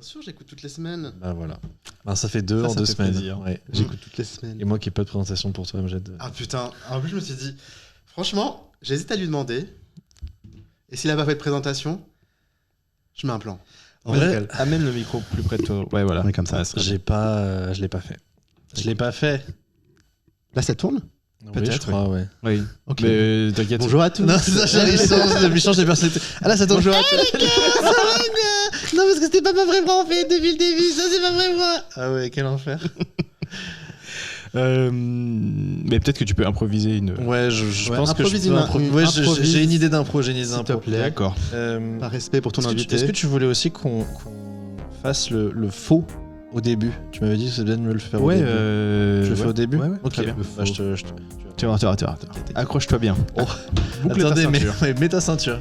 sûr, j'écoute toutes les semaines. Bah voilà. Ben, ça fait 2 en 2 semaines. Ouais. J'écoute toutes les semaines. Et moi qui n'ai pas de présentation pour toi, Amjad. Ah putain, en plus je me suis dit, franchement, j'hésite à lui demander. Et s'il a pas fait de présentation, je mets un plan. En vrai, amène le micro plus près de toi. Ouais, voilà. Ouais, comme ça. Je l'ai pas fait. Je l'ai pas fait. Là, ça tourne? Peut-être, je crois, ouais. Oui. Ok. Mais t'inquiète. Bonjour à tous. Non, c'est ça, il change de personnalité. Ah là, ça tombe. Bonjour à tous. Non, parce que c'était pas ma vraie voix en fait, depuis le début, ça c'est ma vraie voix. Ah ouais, quel enfer. Mais peut-être que tu peux improviser une. Ouais, je Ouais, pense que je improvise peux une- improviser. une- Ouais, improvise, j'ai une idée d'impro, S'il te plaît. D'accord. Par respect pour ton invité. Est-ce que tu voulais aussi qu'on fasse le faux au début? Tu m'avais dit que c'est bien de me le faire au Ouais, début. Je le fais au début? Ouais, Ok, très bien. bah, je te- Tu vas voir. Accroche-toi bien. Oh. Boucle ta Attendez, ceinture. mets ta ceinture.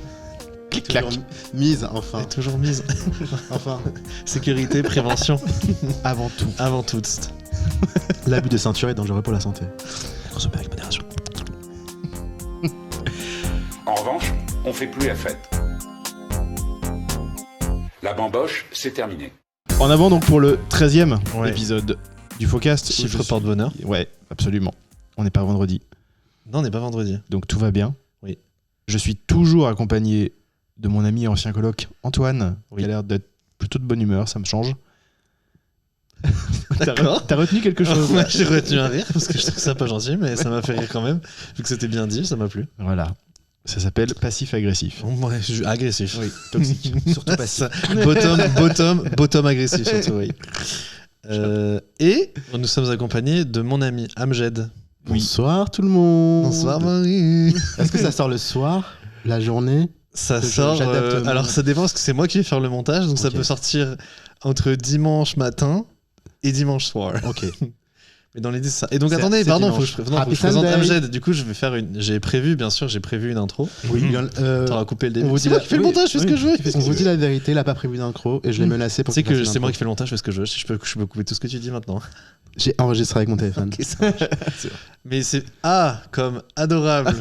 Clic, Toujours clac. mise, enfin. Elle est toujours mise. Enfin. Sécurité, prévention, Avant tout. avant tout. L'abus de ceinture est dangereux pour la santé. Consommer avec modération. En revanche, on fait plus la fête. La bamboche, c'est terminé. En avant donc pour le 13e Ouais. épisode du Focast. Chiffre porte-bonheur. Ouais, absolument. On n'est pas vendredi, Non, on n'est pas vendredi. donc tout va bien. Oui. Je suis toujours accompagné de mon ami et ancien coloc Antoine, Oui. qui a l'air d'être plutôt de bonne humeur, ça me change. D'accord. T'as retenu quelque chose? Ouais, j'ai retenu un rire parce que je trouve ça pas gentil, mais ça m'a fait rire quand même. Vu que c'était bien dit, ça m'a plu. Voilà. Ça s'appelle passif-agressif. Ouais, agressif. Oui, toxique. Surtout passif. Bottom agressif surtout, oui. Et nous sommes accompagnés de mon ami Amjad. Bonsoir tout le monde. Bonsoir Marie. Est-ce que ça sort le soir, la journée? Ça Que sort. j'adapte au monde. Alors ça dépend parce que c'est moi qui vais faire le montage, donc ça Ok. peut sortir entre dimanche matin et dimanche soir. Ok. Mais dans l'idée, c'est ça. Et donc C'est- attendez, c'est pardon, dimanche. faut que je Happy présente Sunday. Amjad. Du coup, je vais faire une. J'ai prévu une intro. Oui. T'auras coupé le on début. vous C'est dit moi la- qui fais le oui, montage, je fais ce oui. que je veux. On vous dit la vérité, il a pas prévu d'incro et je l'ai menacé pour C'est qu'il fasse que une c'est moi intro. qui fais le montage, je fais ce que je veux. Je peux couper tout ce que tu dis maintenant. J'ai enregistré avec mon téléphone. Ok, ça marche. Mais c'est A comme adorable.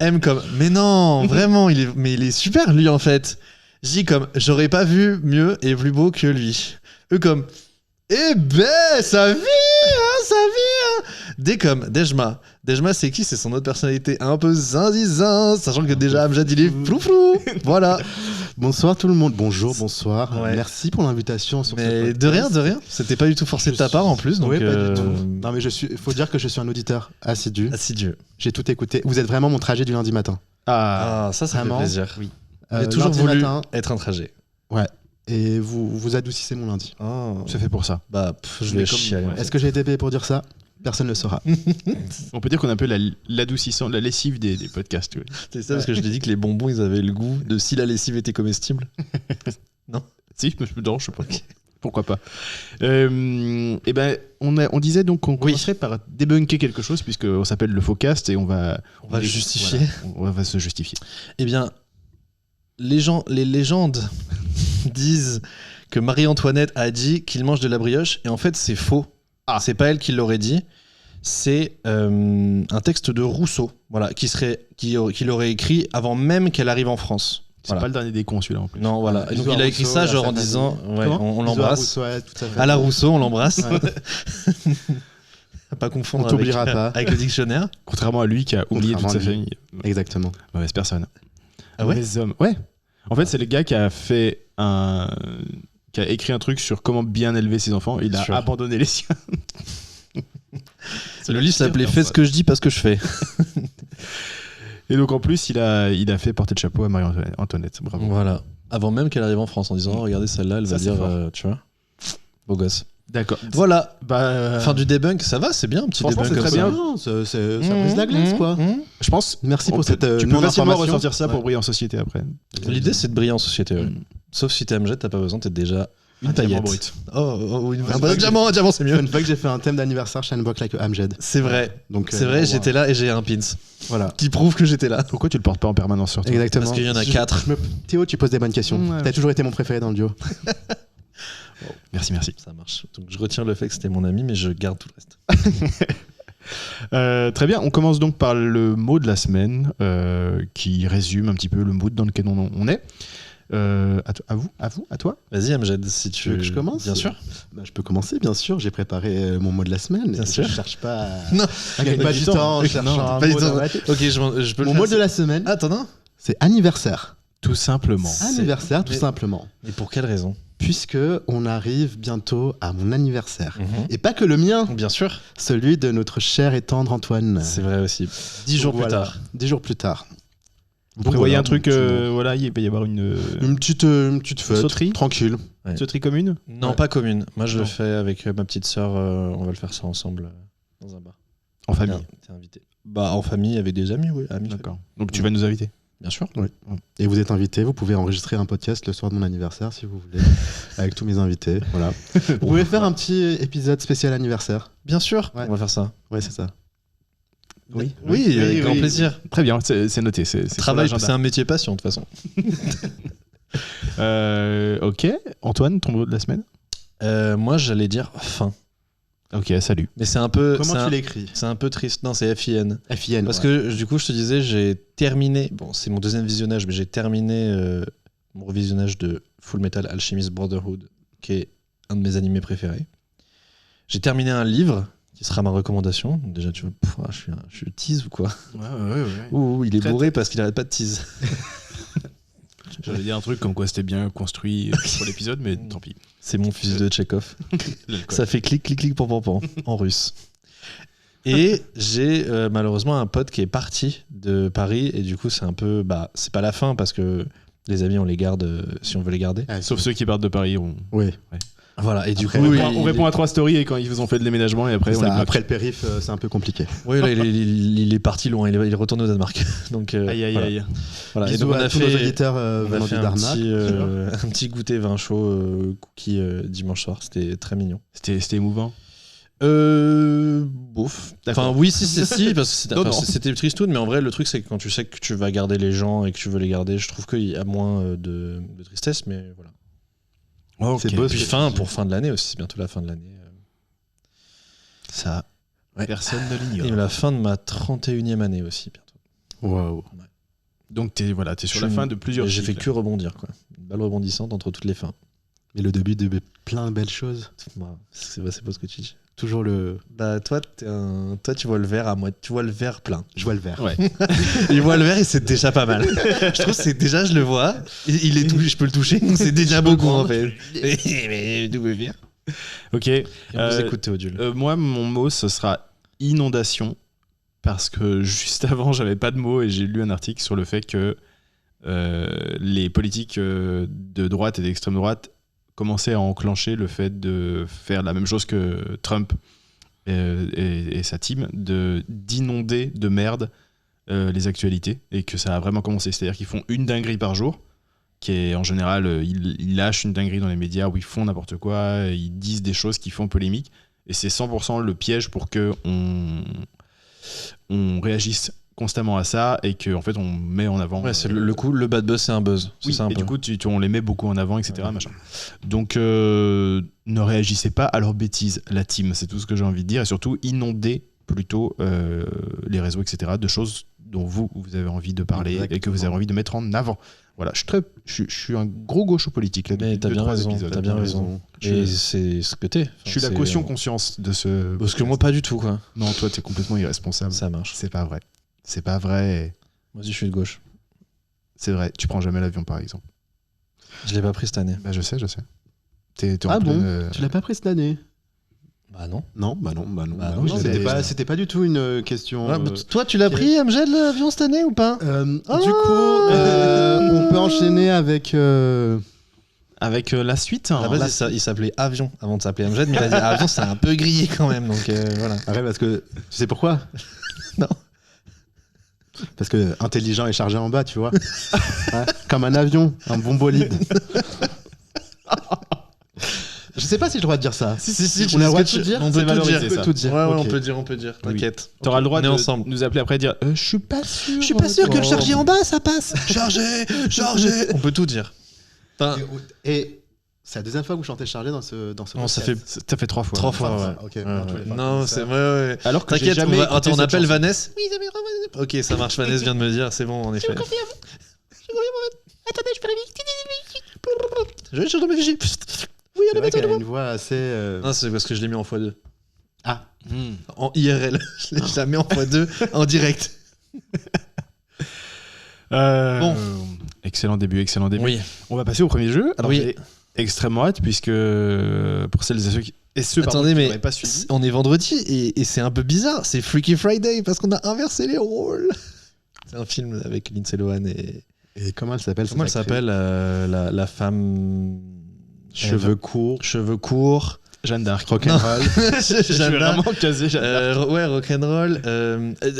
M comme mais non, vraiment, il est super lui en fait. J comme j'aurais pas vu mieux et plus beau que lui. E comme eh ben ça vit hein. D comme Dejma. Dejma c'est qui? C'est son autre personnalité un peu zinzizin, sachant que déjà Amjad il est flou. Voilà. Bonsoir tout le monde. Bonjour, bonsoir. Ouais. Merci pour l'invitation sur ce Mais podcast. de rien. C'était pas du tout forcé de ta part en plus, donc Oui, pas du tout. Non mais faut dire que je suis un auditeur assidu. assidu. J'ai tout écouté. Vous êtes vraiment mon trajet du lundi matin. Ah, Ça Vraiment fait plaisir. oui. J'ai toujours lundi voulu matin, être un trajet. et vous adoucissez mon lundi. c'est fait pour ça. Bah, je vais comme- chialer. ouais. Est-ce que j'ai été payé pour dire ça? Personne ne le saura. On peut dire qu'on a un peu l'adoucissant, la lessive des podcasts. Ouais. C'est ça parce que je t'ai dit que les bonbons ils avaient le goût de si la lessive était comestible. Si, non, je sais pas. Pourquoi pas. Et ben, on disait donc qu'on commencerait par débunker quelque chose puisqu'on s'appelle le Focast et on va justifier. Voilà, on va se justifier. Eh bien, les légendes disent que Marie-Antoinette a dit qu'il mange de la brioche et en fait c'est faux. C'est pas elle qui l'aurait dit. C'est un texte de Rousseau, voilà, qu'il aurait écrit avant même qu'elle arrive en France. C'est Voilà. pas le dernier des cons celui-là en plus. Non, voilà. Et donc Bisous à il a écrit Rousseau, ça à genre sa en famille. disant, ouais, Comment on Bisous à l'embrasse. Rousseau, ouais, tout à fait. À la Rousseau, on l'embrasse. À pas confondre On t'oubliera avec, pas. avec le dictionnaire. Contrairement à lui qui a oublié toute sa Contrairement à lui. famille. Exactement. Mauvaise personne. Ah ouais Mauvais homme. Ouais. En fait, c'est le gars qui a écrit un truc sur comment bien élever ses enfants. Il a Sûr. abandonné les siens. Le livre s'appelait Fais ce que je dis, pas ce que je fais. Et donc en plus, il a fait porter le chapeau à Marie-Antoinette. Bravo. Voilà. Avant même qu'elle arrive en France en disant oh, regardez celle-là, elle Ça, va c'est dire fort. tu vois, beau gosse. D'accord. Voilà. Bah, Fin du debunk, ça va, c'est bien un petit Franchement, debunk c'est comme très ça. bien. Non, ça brise la glace, quoi. je pense. Merci pour cette Tu peux facilement non-information. ressortir ça pour Ouais. briller en société après. L'idée c'est de briller en société. Ouais. Mm. Sauf si t'es Amjad, t'as pas besoin, t'es déjà une Un diamant paillette. brut. Oh, une Ouais, un diamant, c'est mieux. Une fois que j'ai fait un thème d'anniversaire chez Unbox like Amjad. C'est vrai. Donc, C'est vrai, wow. j'étais là et j'ai un pins Voilà. qui prouve que j'étais là. Pourquoi tu le portes pas en permanence sur toi? Exactement. Parce qu'il y en a Je- 4. Théo, tu poses des bonnes questions. Ouais. T'as toujours été mon préféré dans le duo. Merci. Ça marche. Donc je retiens le fait que c'était mon ami, mais je garde tout le reste. Très bien, on commence donc par le mot de la semaine qui résume un petit peu le mood dans lequel on est. À toi. Vas-y, Amjad, si Tu veux que je commence ? Bien sûr. Bah, je peux commencer, bien sûr. J'ai préparé mon mot de la semaine. Bien je sûr. cherche pas Non. à gagner pas du temps en cherchant Non, un pas du mot temps. dans ma tête. Ok, je peux le Mon faire. mot de la semaine, Ah, t'en as un ? c'est anniversaire. Tout simplement. Anniversaire, tout Mais- simplement. Et pour quelle raison ? Puisque on arrive bientôt à mon anniversaire. Mhm. Et pas que le mien, Bien sûr. celui de notre cher et tendre Antoine. C'est vrai aussi. 10 jours plus Voilà. tard. 10 jours plus tard. Vous Après, voyez voilà, un truc, donc, voilà, il va y avoir une une petite fête. sauterie Tranquille. sauterie commune. Non, Ouais. pas commune. Moi, je Non. le fais avec ma petite sœur. On va le faire ça ensemble dans un bar. En famille. T'es invité. Bah, en famille, avec des amis, oui. Amis, D'accord. Donc tu vas nous inviter. bien sûr. Oui. Et vous êtes invité, vous pouvez enregistrer un podcast le soir de mon anniversaire si vous voulez, avec tous mes invités. Voilà. Vous pouvez faire un petit épisode spécial anniversaire. Bien sûr, Ouais. on va faire ça. Ouais, c'est ça. Oui. Oui, avec grand oui. plaisir. Très bien, c'est noté. C'est sur Travail, l'agenda. c'est un métier passion, de toute façon. Ok. Antoine, ton mot de la semaine. Moi, j'allais dire fin. Ok, salut. Mais c'est un peu. Comment c'est tu un- l'écris C'est un peu triste. Non, c'est FIN. FIN. Parce ouais. que du coup, je te disais, j'ai terminé. Bon, c'est mon deuxième visionnage, mais j'ai terminé mon revisionnage de Full Metal Alchemist Brotherhood, qui est un de mes animés préférés. J'ai terminé un livre qui sera ma recommandation. Donc déjà, tu vois, je suis tease ou quoi ? Ouais. Ouh, il est Très- bourré parce qu'il arrête pas de tease. J'allais dire un truc comme quoi c'était bien construit pour l'épisode, mais tant pis. C'est mon fusil de Tchekhov. L'alcool. Ça fait clic, clic, clic, pan, en russe. Et j'ai malheureusement un pote qui est parti de Paris et du coup c'est un peu, bah c'est pas la fin parce que les amis on les garde si on veut les garder. Ah, Sauf ceux qui partent de Paris. Oui. Voilà et du Après, coup On répond à 3 stories et quand ils ont fait le déménagement et après on Ça, les bloque. après le périph', c'est un peu compliqué. oui, là, il est parti loin, il est retourné au Danemark. Donc Aïe aïe voilà. aïe. Voilà. Et Bisous donc on à a tous nos fait, auditeurs on a venant fait du un Darnac. petit goûter vin chaud cookie dimanche soir. C'était très mignon. C'était émouvant. Bof. D'accord. Enfin, oui, si, parce que c'était, Non, enfin, non. c'était tristoun, mais en vrai, le truc, c'est que quand tu sais que tu vas garder les gens et que tu veux les garder, je trouve qu'il y a moins de tristesse, mais voilà. C'est beau. Et puis, fin de l'année aussi, c'est bientôt la fin de l'année. Ça, Ouais. personne ne Et l'ignore. la fin de ma 31e année aussi, bientôt. Waouh. Donc t'es sur la Je- fin de plusieurs. Et j'ai fait cycles. que rebondir, quoi. Une balle rebondissante entre toutes les fins. Mais le début de plein de belles choses. Voilà. C'est pas ce que tu dis. Toujours le. Bah, toi, toi, tu vois le verre à moi, tu vois le verre plein. Je vois le vert. Ouais. Il voit le verre et c'est déjà pas mal. Je trouve que c'est déjà, je le vois, il est touché, je peux le toucher, donc c'est déjà beaucoup en fait. Mais d'où veut venir ? Ok. Et on vous Euh, écoute Théodule. Moi, mon mot, ce sera inondation. Parce que juste avant, j'avais pas de mots et j'ai lu un article sur le fait que les politiques de droite et d'extrême droite commençaient à enclencher le fait de faire la même chose que Trump et sa team, d'inonder de merde les actualités, et que ça a vraiment commencé. C'est-à-dire qu'ils font une dinguerie par jour, qui est en général, ils lâchent une dinguerie dans les médias où ils font n'importe quoi, ils disent des choses qui font polémique, et c'est 100% le piège pour que on réagisse constamment à ça et qu'en fait on met en avant. Ouais, c'est le coup, le bad buzz, c'est un buzz. C'est Oui, ça un et peu. du coup, on les met beaucoup en avant, etc. Ouais. Machin. Donc, ne réagissez pas à leurs bêtises, la team. C'est tout ce que j'ai envie de dire. Et surtout, inondez plutôt les réseaux, etc. de choses dont vous avez envie de parler et que vous avez envie de mettre en avant. Voilà, je suis un gros gaucho politique là. Mais depuis t'as bien 2-3 raison, épisodes. t'as bien raison. Je, Et c'est ce que t'es. Enfin, je suis la c'est- caution conscience de ce. Parce que moi, pas du tout, quoi. Non, toi, t'es complètement irresponsable. Ça marche. C'est pas vrai. C'est pas vrai. Moi aussi, je suis de gauche. C'est vrai. Tu prends jamais l'avion, par exemple. Je l'ai pas pris cette année. Bah, je sais. T'es en Ah bon pleine, Tu l'as pas pris cette année ? Bah non. Non, bah non. non, C'était pas du tout une question. Ouais, mais toi, tu l'as pris, Amjad, l'avion cette année ou pas ? Du coup, on peut enchaîner avec. avec la suite. À la base, il s'appelait Avion avant de s'appeler Amjad, mais il a dit Avion, c'est un peu grillé quand même, donc voilà. Arrête, parce que. Tu sais pourquoi ? Non. Parce que intelligent et chargé en bas, tu vois. Ouais, comme un avion, un bon bolide. Je sais pas si j'ai le droit de dire ça. Si, On a le droit de tout dire. On C'est peut tout valorisé, dire. ça. tout dire. Ouais, Ok. on peut dire. Oui. T'inquiète. T'auras le droit On est de ensemble. nous appeler après et dire je suis pas sûr. Je suis pas sûr que le chargé en bas, ça passe. Chargé. On peut tout dire. Enfin, Et c'est la deuxième fois que vous chantez chargé dans ce non, ça fait T'as fait 3 fois. 3 fois, Enfin, ouais. ok, Ouais, dans tous ouais. les cas, Non, comme c'est ça. ouais. Alors que j'ai T'inquiète, jamais attends, écouté on cette appelle chanson. Vanessa. Oui, ok, ça marche. Vanessa vient de me dire, c'est bon, en effet. Attendez, je fais la vie. Je vais dans mes vigies. Oui, on C'est est vrai qu'elle a bientôt une voix assez. Non, c'est parce que je l'ai mis en x2. Ah, En IRL. Je la mets en x2 en direct. Bon. Excellent début. Oui. On va passer au premier jeu. Alors, Oui. j'ai extrêmement hâte, puisque pour celles et ceux qui. Et ceux, pardon, Attendez, qui mais n'auraient pas suivi. on est vendredi et c'est un peu bizarre. C'est Freaky Friday parce qu'on a inversé les rôles. C'est un film avec Lindsay Lohan et. et comment elle s'appelle Comment elle cette actrice s'appelle la femme. Cheveux courts, Cheveux courts. Jeanne d'Arc. rock'n'roll. Je suis Jeanne d'Arc. vraiment casé, Jeanne d'Arc. Ouais, rock'n'roll.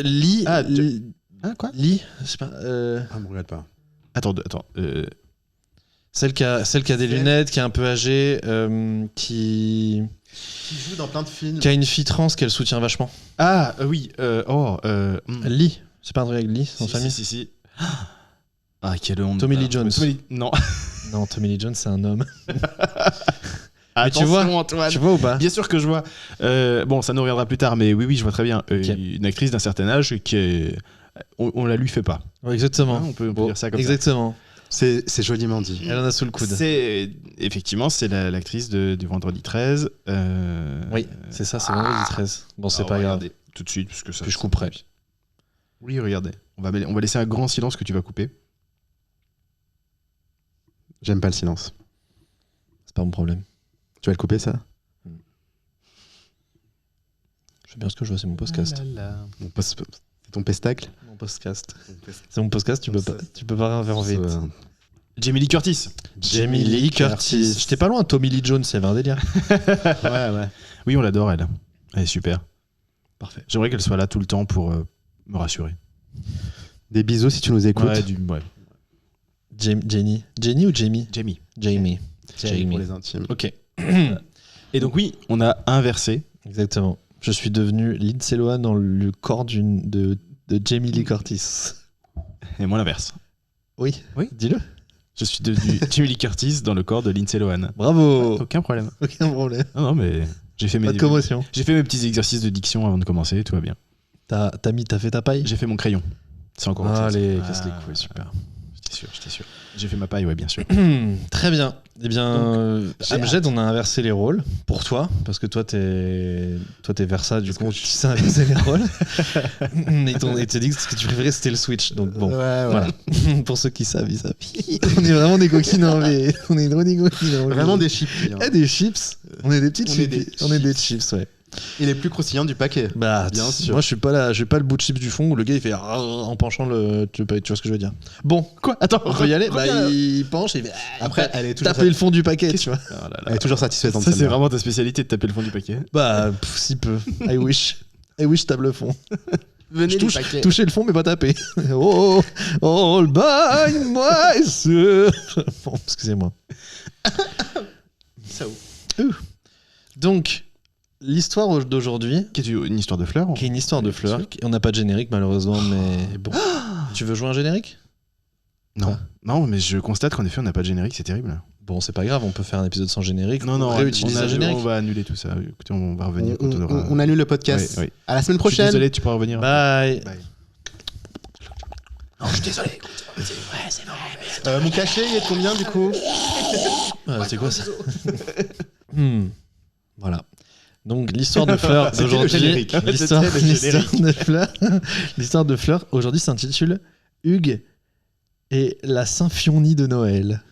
Lee. Ah, Lee. Hein, quoi Lee, je sais pas. Ah, me regarde pas. Attends. Celle qui a des lunettes, qui est un peu âgée, qui Qui joue dans plein de films. a une fille trans qu'elle soutient vachement. Ah, oui. Lee. C'est pas un truc avec Lee, son famille. Si. Ah, quelle honte. Tommy Lee Jones. Non. Non, Tommy Lee Jones, c'est un homme. Attention, vois, Antoine. Tu vois ou pas? Bien sûr que je vois. Bon, ça nous reviendra plus tard, mais oui, je vois très bien. Ok. Une actrice d'un certain âge qui est. On la lui fait pas. Ouais, exactement. Hein, on peut dire ça comme exactement. C'est joliment dit. Elle en a sous le coude. Effectivement, c'est l'actrice du Vendredi 13. Oui, c'est ça, c'est vendredi 13. Bon, c'est Ah, pas grave. regardez tout de suite, parce que ça. Puis je couperai. Oui, regardez. On va laisser un grand silence que tu vas couper. J'aime pas le silence. C'est pas mon problème. Tu vas le couper, ça? Je sais bien ce que je vois, c'est mon podcast. C'est ton pestacle? Mon podcast. C'est mon podcast, tu peux pas faire en vite. Jamie Lee Curtis. Jamie Lee Curtis. J'étais pas loin, Tommy Lee Jones, il y avait un délire. Ouais. Oui, on l'adore, elle. Elle est super. Parfait. J'aimerais qu'elle soit là tout le temps pour me rassurer. Des bisous si tu nous écoutes. Ouais. Jenny ou Jamie? Jamie. Jamie. Pour les intimes. Ok. Et donc oui, on a inversé. Exactement. Je suis devenu Lindsay Lohan dans le corps de Jamie Lee Curtis. Et moi l'inverse. Oui. Oui. Dis-le. Je suis devenu Jamie Lee Curtis dans le corps de Lindsay Lohan. Bravo. Aucun problème. Aucun problème. Non, mais j'ai fait Pas de commotion. J'ai fait mes petits exercices de diction avant de commencer, tout va bien. T'as fait ta paille? J'ai fait mon crayon. C'est encore autre chose. Allez, casse les couilles, super. J'étais sûr. J'ai fait ma paille, ouais, bien sûr. Très bien. Eh bien, j'ai Amjad, on a inversé les rôles pour toi, parce que toi, t'es Versa, du coup, tu sais inverser les rôles. Et t'as dit que ce que tu préférais, c'était le Switch. Donc bon, voilà. Pour ceux qui savent, ils savent. On est vraiment des coquines en V. On est vraiment des coquines en V. Vraiment des chips. Eh, des chips. On est des petites chips. On est des chips, ouais. Il est plus croustillant du paquet. Bah, bien sûr. Moi, je suis pas le bout de chips du fond où le gars il fait en penchant le. Tu vois ce que je veux dire. Bon, Quoi? Attends, on peut y aller. Bah, il penche et il fait. Après, elle est toujours taper le fond du paquet, tu vois. Elle est toujours satisfaite. Ça, c'est vraiment ta spécialité de taper le fond du paquet. Bah, si peu. I wish tape le fond. Venez Toucher le fond, mais pas taper. Oh, all by myself. Bon, excusez-moi. Ça Donc, l'histoire d'aujourd'hui, Qui est une histoire de fleurs? qui est une histoire de fleurs. On n'a pas de générique, malheureusement, mais bon. Tu veux jouer un générique? Non. Non, mais je constate qu'en effet, on n'a pas de générique, c'est terrible. Bon, c'est pas grave, on peut faire un épisode sans générique. Non, réutiliser un générique. on va annuler tout ça. Écoutez, on va revenir quand on aura. On annule le podcast. Ouais, ouais. À la semaine Je suis prochaine. désolé, tu pourras revenir. Bye. Non, je suis désolé. Mon cachet, il est de combien du coup? C'est quoi ça? Voilà. Donc l'histoire de fleurs C'était le d'aujourd'hui, générique. l'histoire C'était le générique. de fleurs, l'histoire de fleurs aujourd'hui s'intitule Hugues et la symphonie de Noël.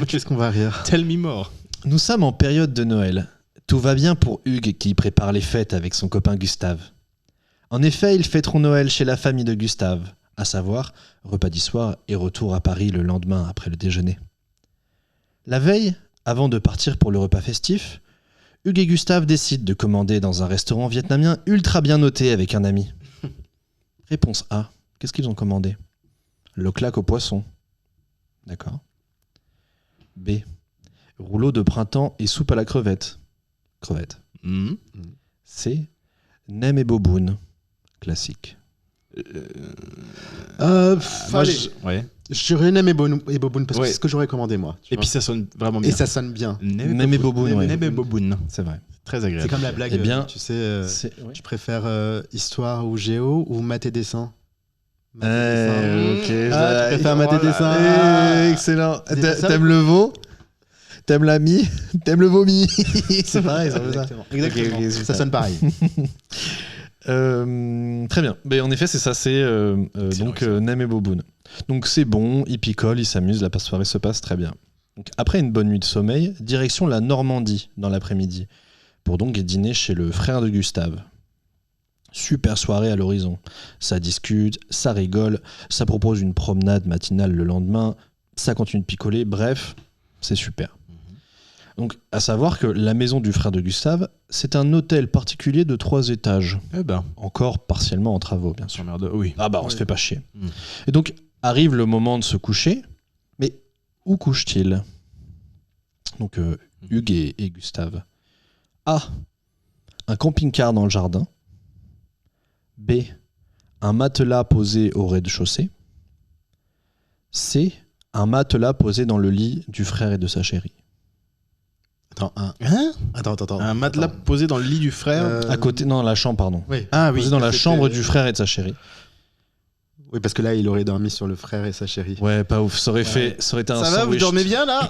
Qu'est-ce qu'on va rire? Tell me more. Nous sommes en période de Noël. Tout va bien pour Hugues qui prépare les fêtes avec son copain Gustave. En effet, ils fêteront Noël chez la famille de Gustave, à savoir repas du soir et retour à Paris le lendemain après le déjeuner. La veille, avant de partir pour le repas festif, Hugues et Gustave décident de commander dans un restaurant vietnamien ultra bien noté avec un ami. Réponse A. Qu'est-ce qu'ils ont commandé? Le claque au poisson. D'accord. B. Rouleau de printemps et soupe à la crevette. Crevette. C. Nem et boboon. Classique. Ouais. J'aurais Nem et Boboon parce que Ouais. c'est ce que j'aurais commandé moi. tu Et vois. puis ça sonne vraiment bien. Et ça sonne bien. Nem et boboon, ouais. Nem et boboon. C'est vrai. Très C'est agréable. comme la blague, Eh bien, tu sais, C'est- ouais. tu préfères histoire ou géo ou maths et dessin? Ok, tu préfères mater des seins. Excellent. C'était ça, T'aimes le veau? T'aimes la mie? T'aimes le vomi? C'est pareil, ça veut ça. Exactement. Ok, Ça sonne pareil. Très bien. Mais en effet, c'est ça, c'est donc Nem et Boboon. Donc c'est bon, ils picolent, ils s'amusent, la soirée se passe très bien. Donc, après une bonne nuit de sommeil, direction la Normandie dans l'après-midi, pour donc dîner chez le frère de Gustave. Super soirée à l'horizon. Ça discute, ça rigole, ça propose une promenade matinale le lendemain, ça continue de picoler, bref, c'est super. Donc, à savoir que la maison du frère de Gustave, c'est un hôtel particulier de 3 étages. Eh ben, Encore partiellement en travaux, bien sûr. merde, oui. Ah bah, on se fait pas chier. Mm. Et donc, arrive le moment de se coucher, mais où couche-t-il? Donc, Hugues et Gustave. A. Un camping-car dans le jardin. B. Un matelas posé au rez-de-chaussée. C. Un matelas posé dans le lit du frère et de sa chérie. Attends, Attends. Un matelas Attends. posé dans le lit du frère. À côté, non, la chambre, pardon. Oui. Ah oui. Posé dans la c'était- chambre du frère et de sa chérie. Oui, parce que là, il aurait dormi sur le frère et sa chérie. Ouais, pas ouf. Ça aurait été un Ça va, vous sandwich. dormez bien là?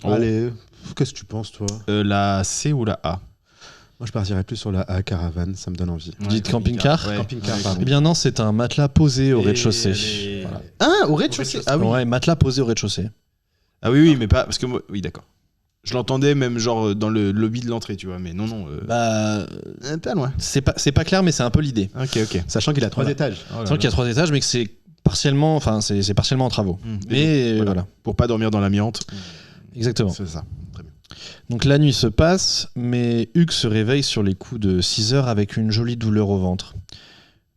Allez, qu'est-ce que tu penses, toi? La C ou la A? Moi, je partirais plus sur la A, caravane, ça me donne envie. Dites camping-car. Ouais. Camping-car, Ouais. pardon. Eh bien non, c'est un matelas posé au Et rez-de-chaussée. les- Voilà. Ah, au rez-de-chaussée. Ah oui. Ouais, matelas posé au rez-de-chaussée. Ah oui, mais pas. Parce que moi. Oui, d'accord. Je l'entendais même genre dans le lobby de l'entrée, tu vois, mais non. Bah, Pas loin. c'est pas clair, mais c'est un peu l'idée. Ok. Sachant qu'il a 3 Voilà. étages. C'est vrai qu'il y a 3 étages, mais que c'est partiellement en travaux. Mais voilà. Pour pas dormir dans l'amiante. Exactement. C'est ça. Très bien. Donc la nuit se passe, mais Hugues se réveille sur les coups de 6 heures avec une jolie douleur au ventre.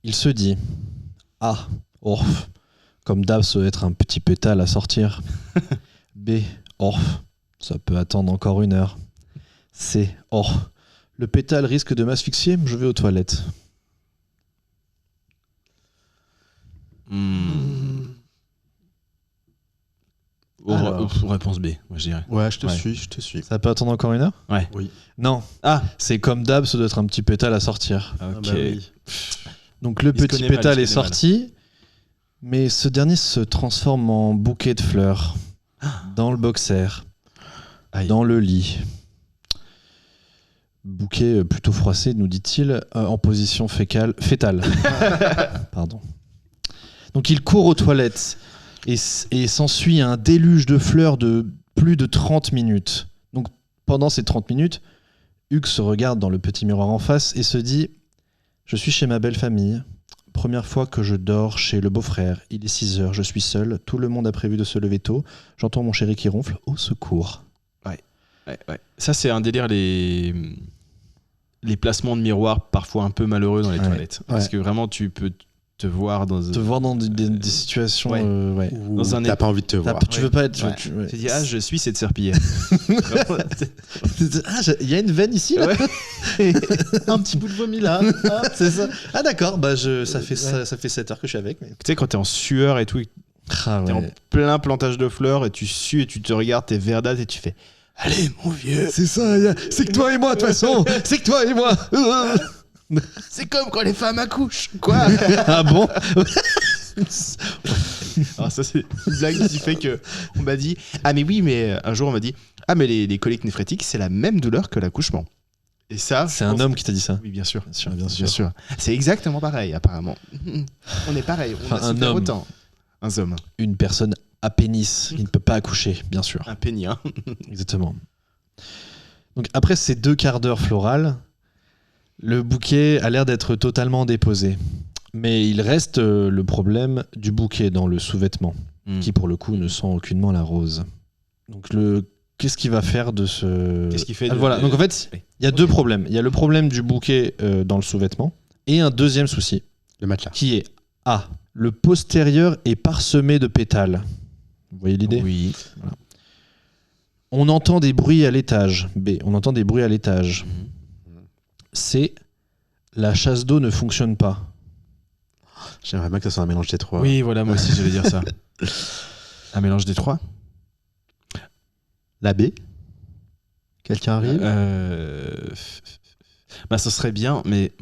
Il se dit « Ah, orf, comme d'hab, ça doit être un petit pétale à sortir. » B. Orf, ça peut attendre encore 1 heure. C. Orf, le pétale risque de m'asphyxier, je vais aux toilettes. Alors. Réponse B, moi je dirais. Ouais, je te Ouais. suis. Ça peut attendre encore 1 heure? Ouais. Oui. Non, Ah, c'est comme d'hab, ça doit être un petit pétale à sortir. Ah ok. bah oui. Donc le Il se petit connaît mal, pétale il est se connaît sorti, mais ce dernier se transforme en bouquet de fleurs dans le boxer, Aïe. dans le lit. Bouquet plutôt froissé, nous dit-il, en position fétale. Pardon. Donc il court aux toilettes et s'ensuit un déluge de fleurs de plus de 30 minutes. Donc pendant ces 30 minutes, Hugues se regarde dans le petit miroir en face et se dit « Je suis chez ma belle famille. Première fois que je dors chez le beau-frère. Il est 6 heures, je suis seul. Tout le monde a prévu de se lever tôt. J'entends mon chéri qui ronfle. Au secours. » Ouais. Ça, c'est un délire, les placements de miroirs parfois un peu malheureux dans les Ouais. toilettes. Parce Ouais. que vraiment, tu peux te voir dans. Te voir dans des situations... Ouais. ouais. Ou Dans un t'as pas envie de te voir. Tu veux pas être... Ouais. ouais. Tu dis, ah, je suis cette serpillière. Ah, il y a une veine ici, là. Un petit bout de vomi là. Ah. C'est ça. Ah d'accord, bah ça fait 7 heures que je suis avec. Mais... Tu sais, quand t'es en sueur et tout, Ah t'es en ouais. plein plantage de fleurs et tu sues et tu te regardes, t'es verdâtre et tu fais allez, mon vieux, C'est ça, c'est que toi et moi de toute façon. C'est que toi et moi. c'est comme quand les femmes accouchent. Quoi? Ah bon? Alors, ça, c'est une blague qui fait que on m'a dit ah, mais oui, mais un jour, on m'a dit ah, mais les coliques néphrétiques, c'est la même douleur que l'accouchement. Et ça, C'est un homme qui t'a dit ça. Oui, bien sûr. Bien sûr. C'est exactement pareil, apparemment. On est pareil. On Enfin, a un souffert homme. autant. Un homme. Une personne à pénis qui ne peut pas accoucher, bien sûr. Un pénis. Hein. Exactement. Donc après ces 2 quarts d'heure florales, le bouquet a l'air d'être totalement déposé. Mais il reste le problème du bouquet dans le sous-vêtement, qui pour le coup ne sent aucunement la rose. Donc qu'est-ce qu'il va faire de ce... Qu'est-ce qu'il fait Ah, voilà, donc en fait, Oui. il y a 2 problèmes. Il y a le problème du bouquet dans le sous-vêtement, et un deuxième souci, Le matelas. qui est A. Le postérieur est parsemé de pétales. Vous voyez l'idée? Oui. On entend des bruits à l'étage. B. On entend des bruits à l'étage. C. La chasse d'eau ne fonctionne pas. J'aimerais bien que ça soit un mélange des trois. Oui, voilà, moi aussi, j'allais dire ça. Un mélange des trois. La B. Quelqu'un arrive. Bah, ce serait bien, mais.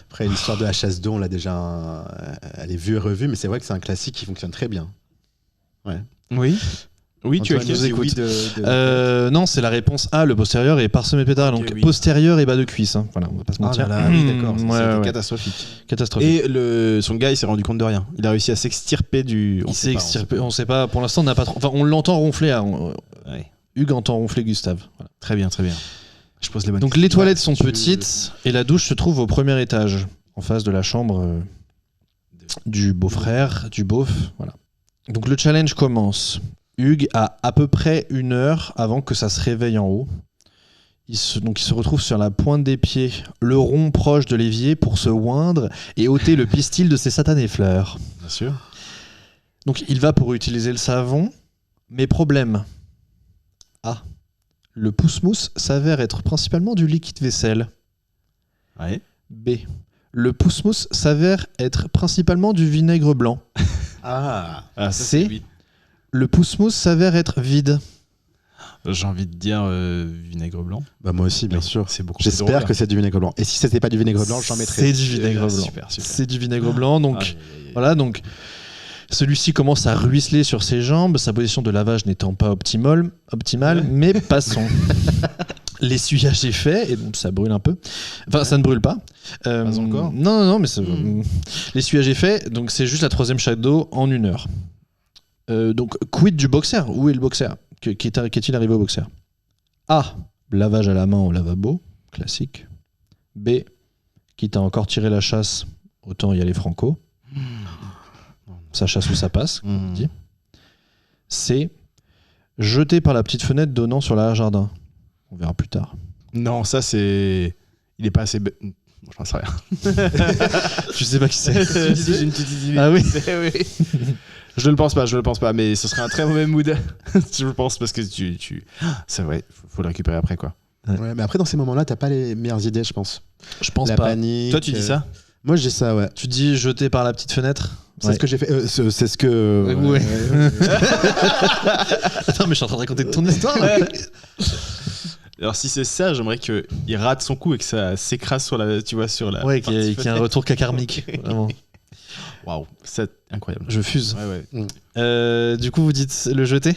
Après, l'histoire de la chasse d'eau, on l'a déjà. Elle est vue et revue, mais c'est vrai que c'est un classique qui fonctionne très bien. Oui. Oui, tu as Antoine nous dit écoutes. de- Non, c'est la réponse A, le postérieur est parsemé de pétards, donc oui. postérieur et bas de cuisse. Hein. Voilà, on va pas se Ah mentir. là là, oui, d'accord. Ouais, C'était ouais. catastrophique. Catastrophique. Et son gars, il s'est rendu compte de rien. Il a réussi à s'extirper du. Il s'est extirpé, on sait pas, pour l'instant on n'a pas trop. Enfin, on l'entend ronfler. Ouais. Hugues entend ronfler Gustave. Voilà. Très bien, très bien. Je pose les bonnes Donc questions. les toilettes sont tu- petites et la douche se trouve au premier étage, en face de la chambre du beau-frère, du beauf. Voilà. Donc le challenge commence. Hugues a à peu près 1 heure avant que ça se réveille en haut. Il se retrouve sur la pointe des pieds, le rond proche de l'évier pour se oindre et ôter le pistil de ses satanées fleurs. Bien sûr. Donc il va pour utiliser le savon, mais problème. A. Le pousse-mousse s'avère être principalement du liquide vaisselle. Ouais. B. Le pousse-mousse s'avère être principalement du vinaigre blanc. Ah, Ah, ça, C'est- c'est oui. Le pousse-mousse s'avère être vide. J'ai envie de dire vinaigre blanc. bah moi aussi, bien Oui, sûr. C'est beaucoup plus drôle. J'espère que c'est du vinaigre blanc. Et si c'était pas du vinaigre blanc, j'en mettrais. C'est du vinaigre blanc. Super, super. C'est du vinaigre blanc, donc Aïe, aïe, aïe. voilà, donc celui-ci commence à ruisseler sur ses jambes, sa position de lavage n'étant pas optimale, mais passons. L'essuyage est fait, et donc ça brûle un peu. Enfin, ça ne brûle pas. Pas encore. Non, mais l'essuyage est fait, donc c'est juste la 3e chaque d'eau en 1 heure. Donc, quid du boxer? Où est le boxer? Qu'est-il arrivé au boxer? A. Lavage à la main au lavabo, classique. B. Quitte à encore tirer la chasse, autant y aller franco. Ça chasse ou ça passe. Mmh. C. Jeté par la petite fenêtre donnant sur l'arrière-jardin. On verra plus tard. Non, ça c'est. Il est pas assez. Je n'en sais rien. Je sais pas qui c'est. J'ai une petite idée. Ah oui. Oui. Je ne le pense pas, mais ce serait un très mauvais mood. Je pense parce que c'est vrai, faut le récupérer après quoi. Ouais, mais après, dans ces moments-là, t'as pas les meilleures idées, je pense. Je pense La pas. panique. Toi, tu dis ça? Moi, je dis ça, ouais. Tu dis jeté par la petite fenêtre? C'est Ouais. ce que j'ai fait. C'est ce que. Ouais. Attends, mais je suis en train de raconter ton histoire. là. Alors si c'est ça, j'aimerais qu'il rate son coup et que ça s'écrase sur la, tu vois, sur la. Ouais, qu'il y ait un fenêtre. retour cacarmique. Vraiment. Waouh, c'est incroyable. Je fuse. Ouais. Du coup, vous dites le jeter?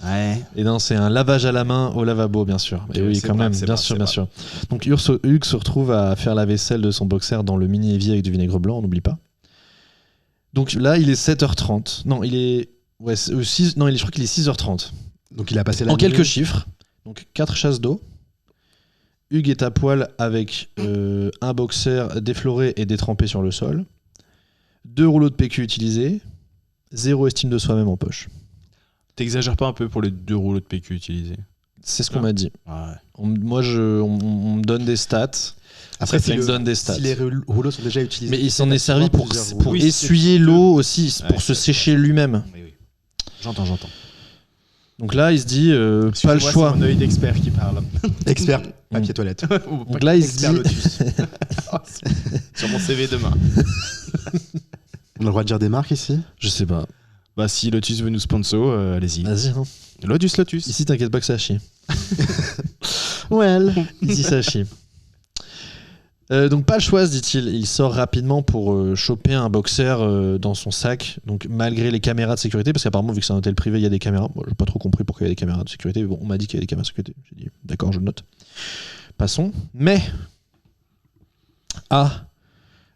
Ouais. Et non, c'est un lavage à la main au lavabo, bien sûr. Et oui, c'est quand brave, même, c'est bien brave, sûr, c'est bien sûr. Donc Hugues se retrouve à faire la vaisselle de son boxer dans le mini évier avec du vinaigre blanc, on n'oublie pas. Donc là, il est 7h30. Non, il est. Ouais, je crois qu'il est 6h30. Donc, il a passé la En nuit. quelques chiffres, donc 4 chasses d'eau. Hugues est à poil avec un boxer défloré et détrempé sur le sol. 2 rouleaux de PQ utilisés. 0 estime de soi-même en poche. T'exagères pas un peu pour les 2 rouleaux de PQ utilisés? C'est ce qu'on Ah. m'a dit. Ouais. On me donne des stats. Après, Ça me donne des stats. si les rouleaux sont déjà utilisés. Mais il s'en est servi pour plusieurs rouleaux. Oui, essuyer l'eau aussi, pour Ouais, se c'est sécher lui-même. Oui. J'entends. Donc là, il se dit, pas le choix. C'est mon œil d'expert qui parle. Expert, papier toilette. Donc là, il se Expert dit, Lotus. Sur mon CV demain. On a le droit de dire des marques ici? je sais pas. Bah si Lotus veut nous sponsor, allez-y. Vas-y, hein. Lotus. Ici, t'inquiète pas que ça chie. Well. Ici, ça chie. Donc pas le choix, se dit-il. Il sort rapidement pour choper un boxer dans son sac. Donc malgré les caméras de sécurité, parce qu'apparemment vu que c'est un hôtel privé, il y a des caméras. Moi, j'ai pas trop compris pourquoi il y a des caméras de sécurité. Mais bon, on m'a dit qu'il y avait des caméras de sécurité. J'ai dit d'accord, je le note. Passons. Mais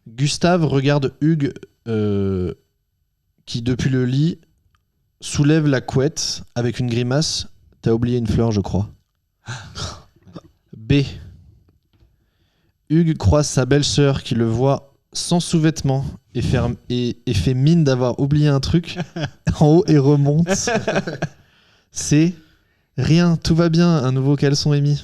Gustave regarde Hugues qui depuis le lit soulève la couette avec une grimace. T'as oublié une fleur, je crois. B. Hugues croise sa belle-sœur qui le voit sans sous-vêtements et fait mine d'avoir oublié un truc en haut et remonte. C. Rien, tout va bien, un nouveau caleçon est mis.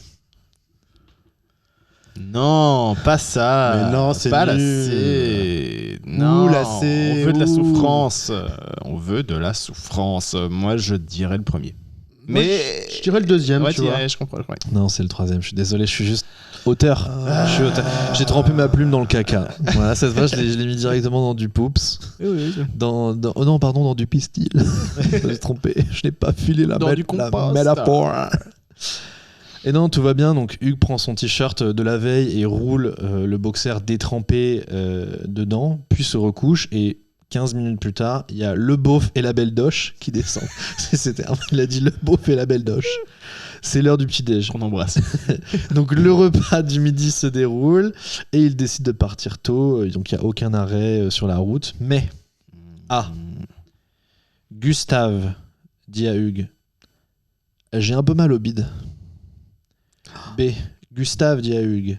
Non, pas ça. Mais non, c'est pas la nul. C. Non, la C, on veut de la ouh. souffrance. On veut de la souffrance. Moi, je dirais le premier. Mais Je dirais le deuxième, ouais, tu vois. ouais, je comprends. Ouais. Non, c'est le 3e, je suis désolé, je suis juste auteur. Je suis auteur. J'ai trempé ma plume dans le caca. Voilà, cette fois, je l'ai mis directement dans du poops. Oh non, pardon, dans du pistil. Je me suis trompé, je n'ai pas filé la Dans du la compost. métaphore. Et non, tout va bien. Donc Hugues prend son t-shirt de la veille et roule le boxer détrempé dedans, puis se recouche. Et 15 minutes plus tard, il y a le beauf et la belle doche qui descendent. Il a dit le beauf et la belle doche. C'est l'heure du petit-déj. Qu'on embrasse. Donc le repas du midi se déroule et il décide de partir tôt. Donc il n'y a aucun arrêt sur la route. Mais Gustave dit à Hugues, j'ai un peu mal au bide. B. Gustave dit à Hugues,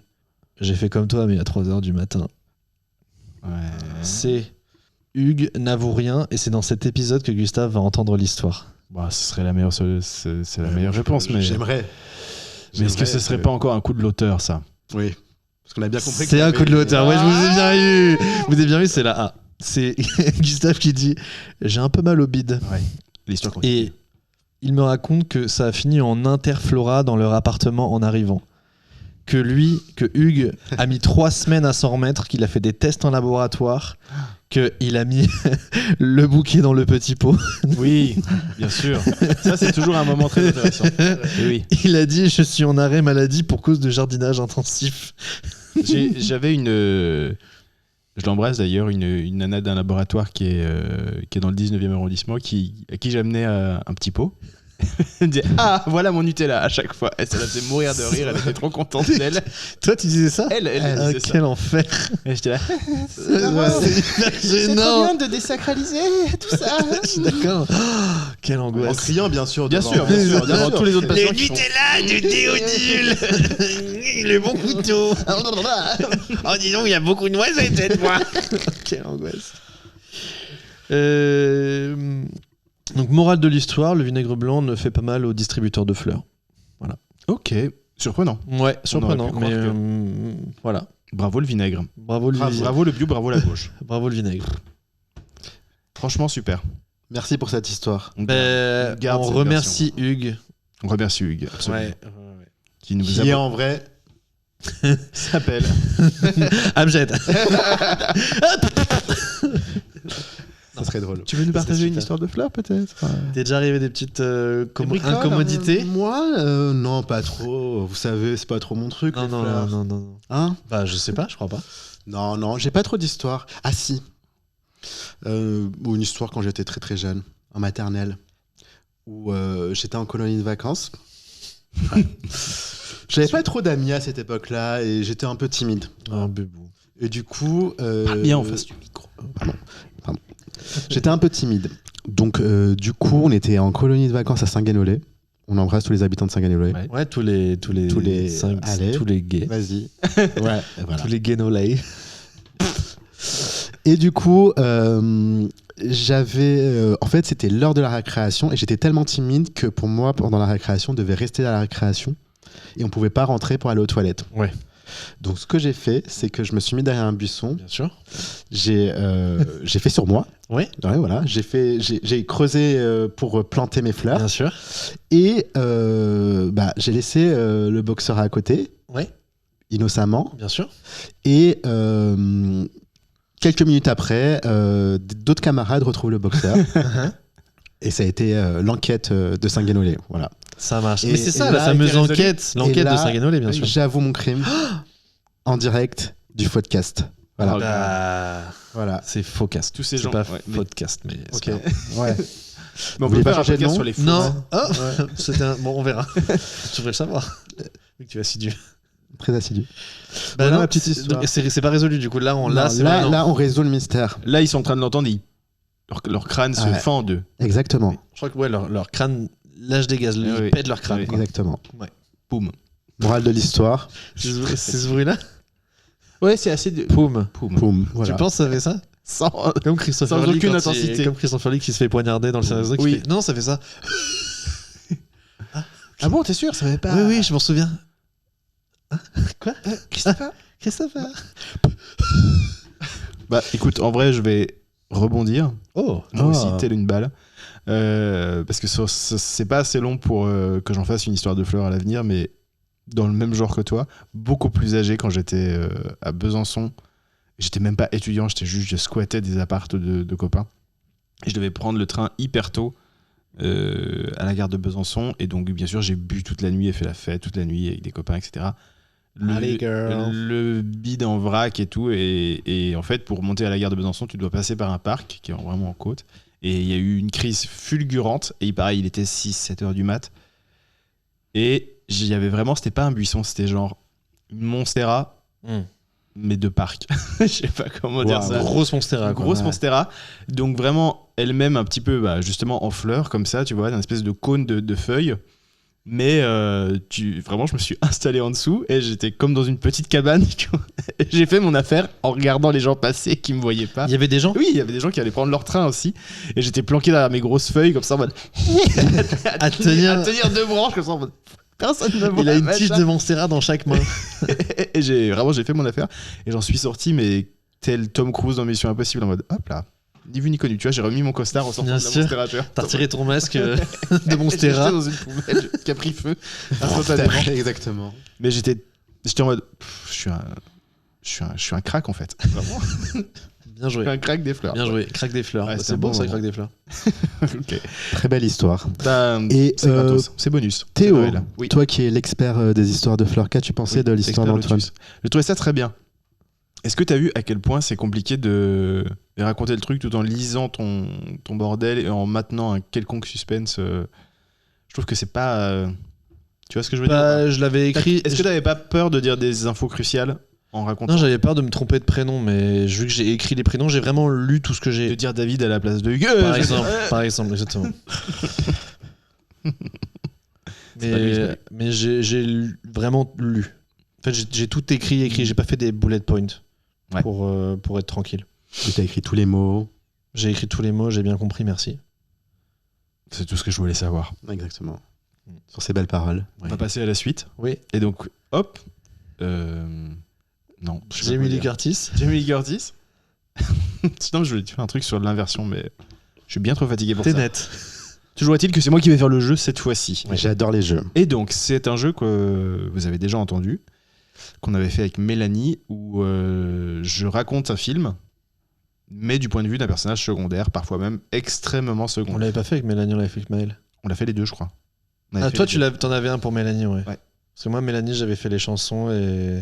j'ai fait comme toi mais à 3h du matin. Ouais. C. Hugues n'avoue rien et c'est dans cet épisode que Gustave va entendre l'histoire. Bah, ce serait la meilleure, c'est la meilleure réponse. Mais J'aimerais. Mais est-ce que ce serait pas encore un coup de l'auteur, ça? Oui. Parce qu'on a bien compris. C'est un coup de l'auteur. Ouais, je vous ai bien eu. Vous avez bien vu, c'est la A. C'est Gustave qui dit j'ai un peu mal au bide. Ouais. L'histoire continue. Et il me raconte que ça a fini en interflora dans leur appartement en arrivant. Que Hugues a mis 3 semaines à s'en remettre, qu'il a fait des tests en laboratoire, qu'il a mis le bouquet dans le petit pot. Oui, bien sûr. Ça, c'est toujours un moment très intéressant. Et oui. Il a dit je suis en arrêt maladie pour cause de jardinage intensif. J'avais je l'embrasse d'ailleurs, une nana d'un laboratoire qui est dans le 19e arrondissement, à qui j'amenais un petit pot. Elle me disait voilà mon Nutella à chaque fois. Et ça la faisait mourir de rire, elle était trop contente d'elle. Toi tu disais ça? Elle disait ça. Quel enfer. Et j'étais là. C'est hyper gênant. de désacraliser tout ça. Je suis d'accord. Quelle En angoisse. criant, bien sûr. Bien devant- sûr, devant tous les autres patients. Le qui sont- Nutella du Théodule. Le bon couteau. Oh dis donc, il y a beaucoup de noisettes cette fois. Quelle angoisse. Donc morale de l'histoire, le vinaigre blanc ne fait pas mal aux distributeurs de fleurs. Ok, surprenant. Ouais, surprenant, pu croire mais que- voilà. Bravo le vinaigre. Bravo le vinaigre. Bravo le bio, bravo la gauche. Bravo le vinaigre. Franchement, super. Merci pour cette histoire. On garde On cette remercie Hugues. On remercie Hugues, absolument. Ouais. Qui nous Qui est a en vrai. s'appelle. Amjad. Ça serait drôle. Tu veux nous Ça, partager c'est une super. histoire de fleurs peut-être? T'es déjà arrivé des petites bricoles, incommodités? Moi, non, pas trop. Vous savez, c'est pas trop mon truc. les fleurs. non. Hein? Bah, je sais pas, je crois pas. Non, j'ai pas trop d'histoire. Ah si. Ou une histoire quand j'étais très très jeune, en maternelle, où j'étais en colonie de vacances. J'avais pas trop d'amis à cette époque-là et j'étais un peu timide. Un bébou. Et du coup... Bien en face du micro. Pardon. J'étais un peu timide. Donc du coup, on était en colonie de vacances à Saint-Guénolé. On embrasse tous les habitants de Saint-Guénolé. Ouais. Ouais, tous les Allez. tous les gays. Vas-y. Ouais, voilà. Tous les gaynolais. Et du coup, j'avais... en fait, c'était l'heure de la récréation et j'étais tellement timide que pour moi, pendant la récréation, on devait rester à la récréation et on pouvait pas rentrer pour aller aux toilettes. Ouais. Donc, ce que j'ai fait, c'est que je me suis mis derrière un buisson. Bien sûr. J'ai fait sur moi. Ouais. Ouais, voilà. J'ai creusé pour planter mes fleurs. Bien sûr. Et j'ai laissé le boxeur à côté, Ouais. innocemment. Bien sûr. Et quelques minutes après, d'autres camarades retrouvent le boxeur. Et ça a été l'enquête de Saint-Guénolé. Voilà. Ça marche. Et- Mais c'est ça, et la là, fameuse été résolu. enquête. L'enquête Et là, de Saint-Guénolé, bien sûr. J'avoue mon crime en direct du podcast. Voilà. Oh, Voilà. C'est Faucast. Tous ces C'est gens. pas ouais, mais- Podcast, mais. c'est Ok. pas grave. Ouais. Mais on voulez peut pas faire un changer de podcast nom sur les fous. Non. Oh c'était un... Bon, on verra. Tu devrais le savoir. Vu que tu es assidu. Très assidu. Bah Voilà non, ma petite histoire. donc, c'est pas résolu du coup. Là, Non, c'est là, maintenant. là, on résout le mystère. Là, ils sont en train de l'entendre. Leur crâne se Ouais. fend en deux. Exactement. Je crois que ouais, leur crâne lâche des gaz. Ils Oui. pètent leur crâne. Oui. quoi. Exactement. Boum. Morale de l'histoire. C'est ce bruit-là. Ouais, c'est assez. Poum. Poum. Poum. Voilà. Tu penses que ça fait ça? Comme Christopher sans Lee aucune quand intensité. comme Christopher Lee qui se fait poignarder dans le Seigneur Oui. Non, ça fait ça. Ah bon, t'es sûr? Ça va pas. Oui, je m'en souviens. Hein Quoi Christopher. Christopher. Bah écoute, en vrai, je vais rebondir. Oh. Moi aussi, Ah. telle une balle. Parce que c'est pas assez long pour que j'en fasse une histoire de fleurs à l'avenir, mais dans le même genre que toi, beaucoup plus âgé quand j'étais à Besançon. J'étais même pas étudiant, je squattais des appartes de copains. Et je devais prendre le train hyper tôt à la gare de Besançon. Et donc, bien sûr, j'ai bu toute la nuit et fait la fête toute la nuit avec des copains, etc. Allez, girl. Le bide en vrac et tout. Et en fait, pour monter à la gare de Besançon, tu dois passer par un parc qui est vraiment en côte. Et il y a eu une crise fulgurante. Et pareil, il était 6-7 heures du mat. Et j'y avais vraiment, c'était pas un buisson, c'était genre une Monstera, mais de parc. Je sais pas comment dire ça. Grosse Monstera. Grosse Monstera. Donc vraiment, elle-même un petit peu, justement en fleurs, comme ça, tu vois, une espèce de cône de feuilles. Mais vraiment, je me suis installé en dessous et j'étais comme dans une petite cabane. Tu vois. J'ai fait mon affaire en regardant les gens passer qui me voyaient pas. Il y avait des gens? Oui, il y avait des gens qui allaient prendre leur train aussi. Et j'étais planqué derrière mes grosses feuilles comme ça en mode à tenir 2 branches comme ça en mode personne ne me voit. Il a une tige de Monstera dans chaque main. Et j'ai fait mon affaire et j'en suis sorti, mais tel Tom Cruise dans Mission Impossible en mode hop là. Ni vu ni connu, tu vois, j'ai remis mon costard en sortant de la Monstera. T'as retiré ton masque de Monstera. J'étais dans une poubelle qui a pris feu instantanément. Exactement. Mais j'étais en mode, je suis un crack en fait. Vraiment. Bien joué. Je suis un crack des fleurs. Bien joué. Crack des fleurs. Ouais, c'est bon ça, crack des fleurs. Ok. Très belle histoire. Et c'est gratos, c'est bonus. Théo, C'est Noël. Oui. toi qui es l'expert des histoires de fleurs, qu'as-tu pensé de l'histoire Expert d'Antoine? Lotus. Je trouvais ça très bien. Est-ce que tu as vu à quel point c'est compliqué de raconter le truc tout en lisant ton bordel et en maintenant un quelconque suspense Je trouve que c'est pas... Tu vois ce que je veux dire? Je l'avais écrit... Est-ce que tu n'avais pas peur de dire des infos cruciales en racontant? Non, j'avais peur de me tromper de prénom, mais vu que j'ai écrit les prénoms, j'ai vraiment lu tout ce que j'ai... De dire David à la place de Hugues. Par exemple, exactement. mais j'ai vraiment lu. En fait, j'ai tout écrit. J'ai pas fait des bullet points pour être tranquille. Tu as écrit tous les mots. J'ai écrit tous les mots, j'ai bien compris, merci. C'est tout ce que je voulais savoir. Exactement. Sur ces belles paroles. On va passer à la suite. Oui. Et donc, hop. Non. Jamie Lee Curtis. Jamie Lee Curtis. Sinon, je voulais te faire un truc sur l'inversion, mais je suis bien trop fatigué pour ça. T'es net. Toujours est-il que c'est moi qui vais faire le jeu cette fois-ci. Ouais, j'adore les jeux. Et donc, c'est un jeu que vous avez déjà entendu, qu'on avait fait avec Mélanie, où je raconte un film, mais du point de vue d'un personnage secondaire, parfois même extrêmement On secondaire. l'avait pas fait avec Mélanie, on l'avait fait avec Maël. On l'a fait les deux, je crois. On avait fait Toi, les deux. t'en avais un pour Mélanie, ouais. Ouais. Parce que moi, Mélanie, j'avais fait les chansons et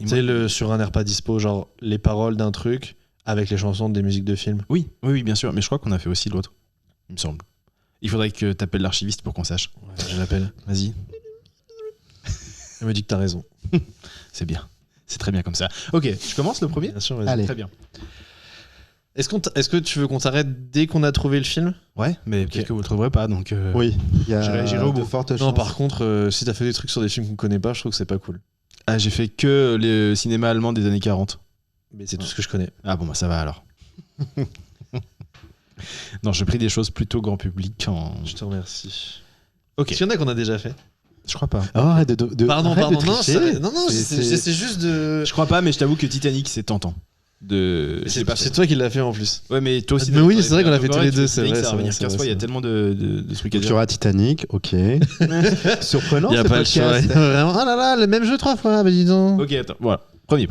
Et tu sais, moi- sur un air pas dispo, genre les paroles d'un truc avec les chansons des musiques de films. Oui, bien sûr, mais je crois qu'on a fait aussi l'autre, il me semble. Il faudrait que t'appelles l'archiviste pour qu'on sache. Ouais, je l'appelle. Vas-y, Elle me dit que t'as raison. c'est bien. C'est très bien comme ça. Ok, je commence le premier. Bien sûr, vas-y. Allez. Très bien. Est-ce que tu veux qu'on t'arrête dès qu'on a trouvé le film? Ouais, mais peut-être que vous le trouverez pas, donc... Oui, il y a J'irai au de bout. fortes chances. Non, par contre, si t'as fait des trucs sur des films qu'on connaît pas, je trouve que c'est pas cool. Ah, j'ai fait que le cinéma allemand des années 40. Mais c'est tout ce que je connais. Ah bon, bah ça va alors. Non, j'ai pris des choses plutôt grand public en... Je te remercie. Ok, Est-ce qu'il y en a qu'on a déjà fait? je crois pas. Oh, arrête de Pardon. arrête de Non, tricher. non, c'est juste de. Je crois pas, mais je t'avoue que Titanic, c'est tentant. J'ai pas fait. C'est toi qui l'as fait en plus. Ouais, mais toi aussi. Mais oui, t'as c'est vrai qu'on l'a fait tous les deux, Titanic, c'est vrai, ça va c'est revenir vrai, 15 c'est fois, il y a vrai. tellement de trucs à Donc tu dire. auras Titanic, ok. Surprenant. Il y a ce pas le choix. podcast. Vraiment. Oh là là, le même jeu 3 fois, bah dis donc. Ok, attends, voilà. Premier.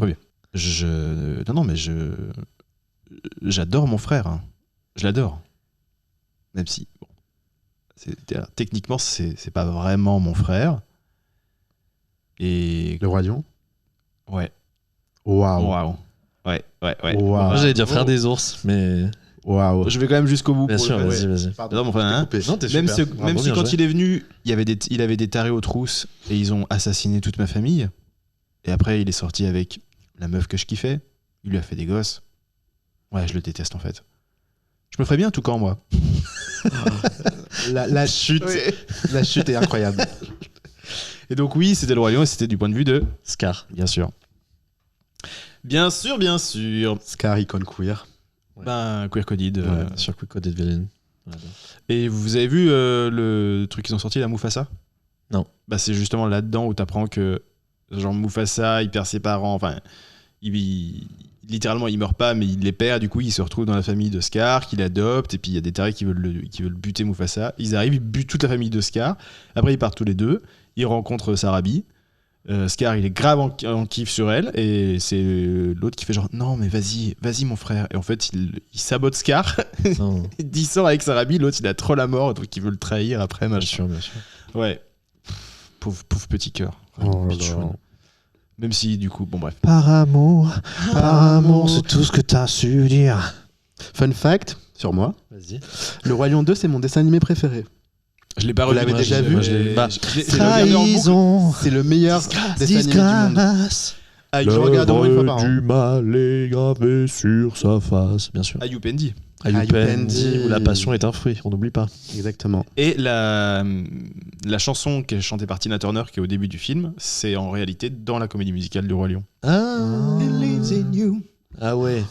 Non, mais j'adore mon frère. Hein. Je l'adore. Même si, bon, techniquement, c'est pas vraiment mon frère. Et Le Roi Lion. ouais. Waouh. Waouh. Ouais. Waouh. Moi j'allais dire frère des ours, mais. Waouh. Je vais quand même jusqu'au bout. Bien pour sûr, le vas-y, vas-y. J'adore mon frère. Hein. Non, t'es Même, super. même si bien quand joué. il est venu, il avait des tarés aux trousses et ils ont assassiné toute ma famille. Et après, il est sorti avec la meuf que je kiffais. Il lui a fait des gosses. Ouais, je le déteste en fait. Je me ferais bien un toucan, moi. La chute. La chute est incroyable. Et donc, oui, c'était le Roi Lion et c'était du point de vue de. Scar. Bien sûr. Bien sûr. Scar, icône queer. Ouais. Ben, Queer Coded. Ouais, sur Quick Coded Villain. Voilà. Et vous avez vu le truc qu'ils ont sorti, la Mufasa? Non. Bah, c'est justement là-dedans où t'apprends que, genre, Mufasa, il perd ses parents. Enfin, littéralement, il meurt pas, mais il les perd. Du coup, il se retrouve dans la famille de Scar, qu'il adopte. Et puis, il y a des tarés qui veulent buter Mufasa. Ils arrivent, ils butent toute la famille de Scar. Après, ils partent tous les deux. Ils rencontrent Sarabi. Scar, il est grave en kiff sur elle, et c'est l'autre qui fait genre non mais vas-y mon frère, et en fait il sabote Scar. Non. Il sort avec Sarabi, l'autre il a trop la mort donc il veut le trahir après machin. Bien sûr. Ouais, pauvre petit cœur. Oh là Pichoun. là. Même si du coup bon bref. Par amour, c'est tout ce que t'as su dire. Fun fact sur moi, Vas-y. Le Roi Lion 2, c'est mon dessin animé préféré. Je l'ai pas Vous revu. l'avez moi, déjà je l'ai- vu moi, je l'ai- Bah, je l'ai regardé en boucle. C'est le meilleur dessin animé du monde. Disgrâce. Je regarde au moins une fois par an. du mal est gravé sur sa face, bien sûr. Ayub Endi. Ayupendi, où la passion est un fruit, on n'oublie pas. Exactement. Et la chanson qui est chantée par Tina Turner, qui est au début du film, c'est en réalité dans la comédie musicale du Roi Lion. Ah, ah ouais.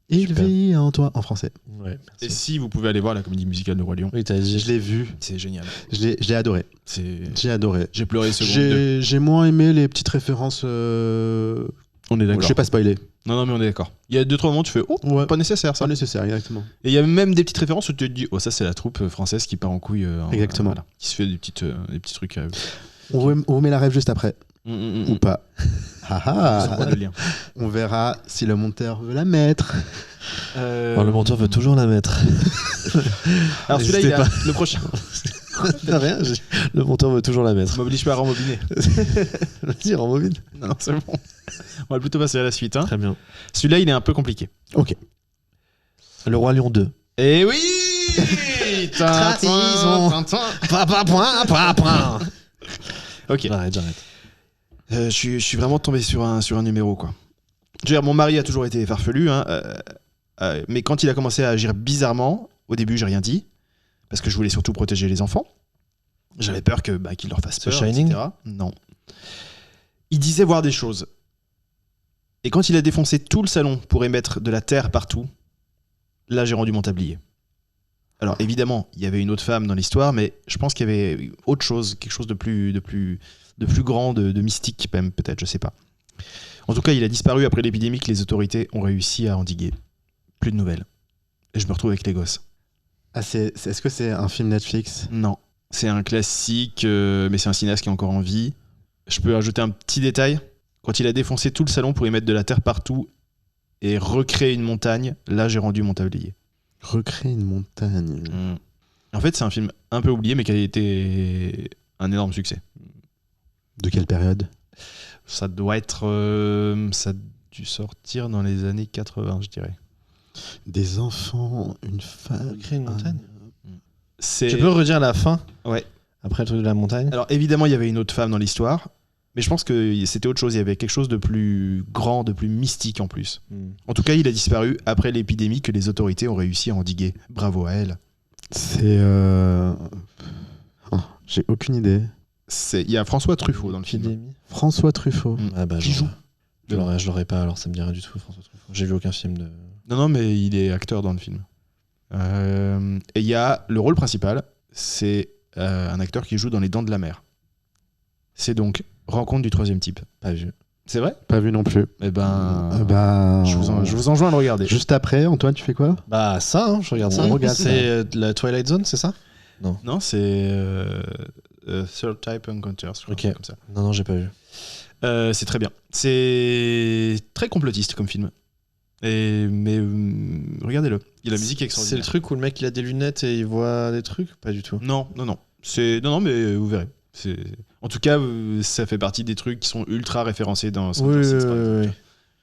Il Super. vit en toi, en français. Ouais, Et si vous pouvez aller voir la comédie musicale du Roi Lion, oui, t'as dit. Je l'ai vu, c'est génial. je l'ai adoré. J'ai adoré. J'ai pleuré seconde. J'ai moins aimé les petites références. On est d'accord. Je vais pas spoiler. Non, mais on est d'accord. Il y a 2-3 moments où tu fais oh, Ouais. pas nécessaire ça. Pas nécessaire, exactement. Et il y a même des petites références où tu te dis oh, ça c'est la troupe française qui part en couille. Exactement. Voilà, qui se fait des petits trucs. On vous met la rêve juste après. Ou pas. C'est quoi le lien On verra si le monteur veut la mettre. Oh, le monteur veut toujours la mettre. Alors celui-là, N'hésitez il a le prochain. Rien, le monteur veut toujours la mettre. M'oblige pas à rembobiner. Vas-y, rembobine. Non, c'est bon. On va plutôt passer à la suite. Hein. Très bien. Celui-là, il est un peu compliqué. Ok. Le Roi Lion 2. Eh oui Trahison. Point. Ok. J'arrête. Je suis vraiment tombé sur un numéro, quoi. Je veux dire, mon mari a toujours été farfelu, hein, mais quand il a commencé à agir bizarrement, au début, j'ai rien dit, parce que je voulais surtout protéger les enfants. J'avais peur qu'il leur fasse The peur, Shining etc. Non. Il disait voir des choses. Et quand il a défoncé tout le salon pour émettre de la terre partout, là, j'ai rendu mon tablier. Alors, évidemment, il y avait une autre femme dans l'histoire, mais je pense qu'il y avait autre chose, quelque chose de plus grand, de mystique même, peut-être, je sais pas. En tout cas, il a disparu après l'épidémie que les autorités ont réussi à endiguer. Plus de nouvelles. Et je me retrouve avec les gosses. Ah, est-ce que c'est un film Netflix? Non. C'est un classique, mais c'est un cinéaste qui est encore en vie. Je peux ajouter un petit détail. Quand il a défoncé tout le salon pour y mettre de la terre partout et recréer une montagne, là, j'ai rendu mon tablier. Recréer une montagne. En fait, c'est un film un peu oublié, mais qui a été un énorme succès. De quelle période? Ça doit être... ça a dû sortir dans les années 80, je dirais. Des enfants, une femme. Recréer une montagne. C'est... Tu peux redire la fin? Ouais. Après le truc de la montagne. Alors évidemment, il y avait une autre femme dans l'histoire, mais je pense que c'était autre chose. Il y avait quelque chose de plus grand, de plus mystique en plus. En tout cas, il a disparu après l'épidémie que les autorités ont réussi à endiguer. Bravo à elle. C'est... Oh, j'ai aucune idée. Il y a François Truffaut dans le film. Épidémie. François Truffaut. Ah bah Qui joue. je l'aurais pas, alors ça me dit rien du tout, François Truffaut. J'ai vu aucun film de... Non, mais il est acteur dans le film. Et il y a le rôle principal, c'est un acteur qui joue dans Les Dents de la Mer. C'est donc Rencontre du troisième type. Pas vu. C'est vrai? Pas vu non plus. Eh ben, Je je vous enjoins à le regarder. Juste après, Antoine, tu fais quoi? Bah ça, hein, je regarde ça. On regarde C'est la Twilight Zone, c'est ça? Non, c'est Third Type Encounters, je crois, Ok. comme ça. Non, j'ai pas vu. C'est très bien. C'est très complotiste comme film. Mais regardez-le. Il y a la musique C'est extraordinaire. le truc où le mec il a des lunettes et il voit des trucs? Pas du tout. Non. Non, mais vous verrez. En tout cas, ça fait partie des trucs qui sont ultra référencés dans Stranger Things, par exemple.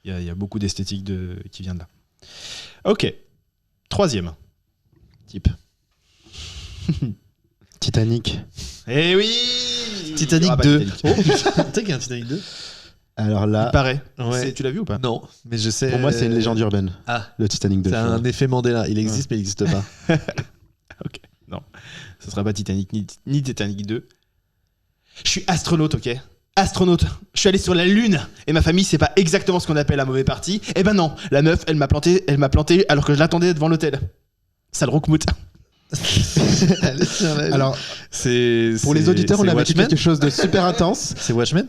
Il y a beaucoup d'esthétique qui vient de là. Ok. Troisième. Type. Titanic. Eh oui. Titanic Ah bah, 2. Titanic. Oh putain, qu'il y a un Titanic 2? Alors là, Il paraît. Ouais. Tu l'as vu ou pas? Non, mais je sais. pour moi, c'est une légende urbaine. Ah, Le Titanic 2. c'est un effet Mandela. Il existe, mais il n'existe pas. Ok. Non. Ce sera pas Titanic ni Titanic 2. Je suis astronaute, ok? Astronaute. Je suis allé sur la Lune et ma famille, c'est pas exactement ce qu'on appelle un mauvais parti. Eh ben non, la meuf, elle m'a planté alors que je l'attendais devant l'hôtel. Sale roukmout. Alors, c'est pour les auditeurs, on c'est avait dit Watchmen. quelque chose de super intense. C'est Watchmen?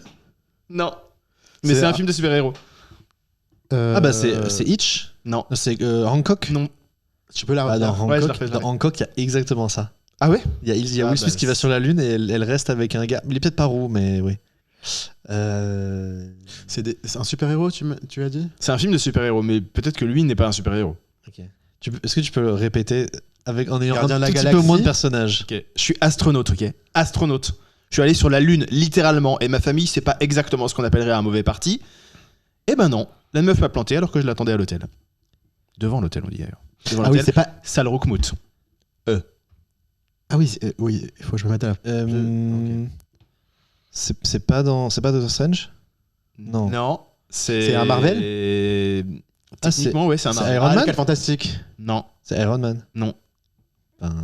Non. Mais C'est c'est un un- film de super-héros. Ah bah c'est Hitch. Non. C'est Hancock. Non. Tu peux la Ah, dans refaire. Ouais, je la Hancock, refais, je la dans refais. Hancock, il y a exactement ça. Ah ouais? Il y a Ah, Will Smith bah, qui va sur la Lune et elle reste avec un gars. Il est peut-être pas roux, mais oui. C'est un super-héros, tu as dit? C'est un film de super-héros, mais peut-être que lui n'est pas un super-héros. Ok. Est-ce que tu peux le répéter en ayant Gardien un de la tout petit peu Galaxie. moins de personnages? Ok. Je suis astronaute, ok? Astronaute. Je suis allé sur la Lune, littéralement, et ma famille, c'est pas exactement ce qu'on appellerait un mauvais parti. Eh ben non, la meuf m'a planté alors que je l'attendais à l'hôtel. Devant l'hôtel, on dit d'ailleurs. Devant Ah oui, l'hôtel. c'est pas. Salle Roukmout. Ah oui, oui, il faut que je me mette à la. Ok. C'est pas Doctor Strange? Non. Non. C'est un Marvel? Techniquement, ouais, c'est un c'est Marvel. Iron Man? les 4 Fantastiques. Non, C'est Iron Man. non. Enfin,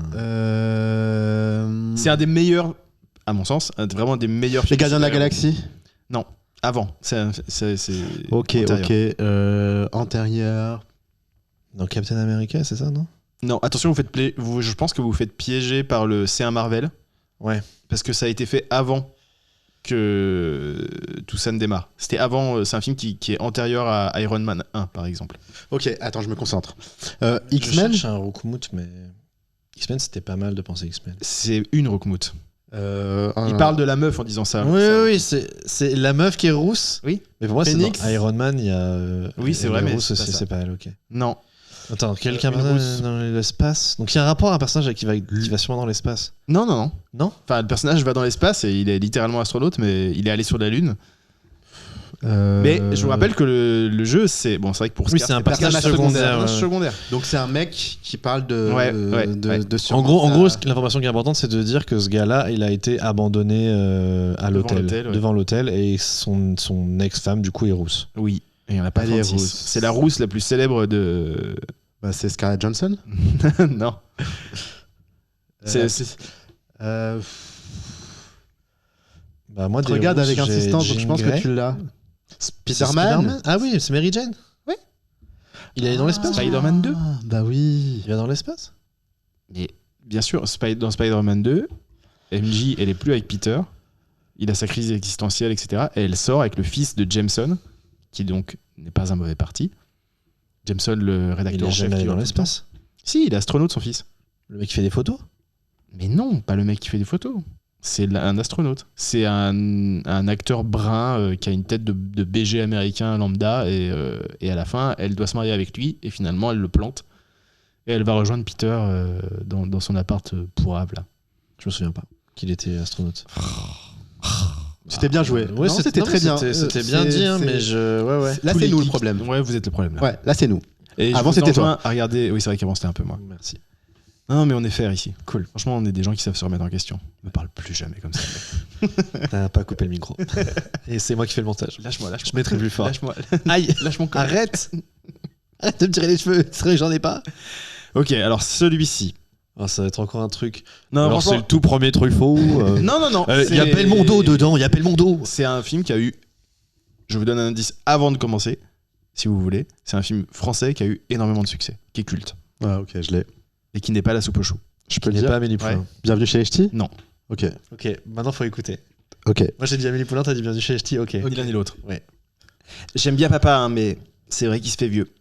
C'est un des meilleurs, à mon sens, vraiment des meilleurs Les films. Gardiens de la super-héros. Galaxie. Avant. C'est Ok, antérieur. ok. Antérieur. dans Captain America, c'est ça, non? Non, attention, je pense que vous vous faites piéger par le C'est un Marvel. Ouais. Parce que ça a été fait avant que tout ça ne démarre. C'était avant, c'est un film qui est antérieur à Iron Man 1, par exemple. Ok, attends, je me concentre. Je X-Men. cherche un Roukmout, mais X-Men, c'était pas mal de penser X-Men. C'est une Roukmout. Il Il parle de la meuf en disant ça. Oui, c'est la meuf qui est rousse. Oui. Mais pour moi, c'est Phoenix. dans Iron Man, il y a. Oui, c'est elle vrai, est mais rousse c'est pas aussi, ça. c'est pas elle, ok. Non. Attends, quelqu'un une rousse. dans l'espace. Donc il y a un rapport à un personnage qui va sûrement dans l'espace. Non, non, non. Non? Enfin, le personnage va dans l'espace et il est littéralement astronaute, mais il est allé sur la Lune. Mais je vous rappelle que le jeu, c'est. Bon, c'est vrai que pour Oui, Scar, c'est un personnage personnage secondaire, personnage ouais. secondaire. Donc c'est un mec qui parle de Ouais, En gros, l'information qui est importante, c'est de dire que ce gars-là, il a été abandonné à l'hôtel, l'hôtel, ouais. devant l'hôtel, et son ex-femme, du coup, est rousse. Oui. Et il n'y en a pas Elle est 36. rousse. C'est la rousse la plus célèbre de. Bah, c'est Scarlett Johansson. Non. C'est- Bah, moi, des Regarde rousses, avec j'ai insistance, donc je Jean pense Grey. que tu l'as. C'est Spider-Man. Ah oui, c'est Mary Jane. Oui. Il est dans l'espace. Spider-Man 2. Bah oui. Il va dans l'espace. Et bien sûr, dans Spider-Man 2, MJ, elle est plus avec Peter. Il a sa crise existentielle, etc. Et elle sort avec le fils de Jameson, qui donc n'est pas un mauvais parti. Jameson, le Il rédacteur est en chef. jamais allé qui dans va tout le l'espace. temps. Si, il est astronaute, son fils. Le mec qui fait des photos. Mais non, pas le mec qui fait des photos. C'est un astronaute. C'est un acteur brun qui a une tête de BG américain lambda. Et à la fin, elle doit se marier avec lui. Et finalement, elle le plante. Et elle va rejoindre Peter dans son appart pourrave, là. Je me souviens pas qu'il était astronaute. C'était bien joué. Ouais, Non, c'était très bien. C'était bien dit, hein, mais je. Ouais, ouais. Là, Tous c'est les nous le geeks- problème. Ouais, vous êtes le problème, là. Ouais, là, c'est nous. Et Avant, je vous c'était enjoins à regarder. Oui, c'est vrai qu'avant, c'était un peu moi. Merci. Non, mais on est fair ici. Cool. Franchement, on est des gens qui savent se remettre en question. Me parle plus jamais comme ça. T'as pas coupé le micro. Et c'est moi qui fais le montage. Lâche-moi. Je mettrai plus fort. Lâche-moi. Aïe. Lâche mon corps. Arrête. Arrête de me tirer les cheveux. C'est vrai que j'en ai pas. Ok, alors celui-ci. Oh, ça va être encore un truc. Non, Alors c'est franchement- le tout premier Truffaut. Non. Il y a Belmondo dedans. Il y a Belmondo. C'est un film qui a eu. Je vous donne un indice avant de commencer, si vous voulez. C'est un film français qui a eu énormément de succès, qui est culte Ouais, ok, je l'ai. et qui n'est pas la soupe au chou. Je peux Il le n'est dire. pas Amélie Poulain. Ouais. Bienvenue chez les Ch'tis. Non, Ok. Ok, maintenant faut écouter. Ok. Moi j'ai dit Amélie Poulain, t'as dit Bienvenue chez les Ch'tis. Ok. ni l'un ni l'autre. Ouais. J'aime bien papa, hein, mais c'est vrai qu'il se fait vieux.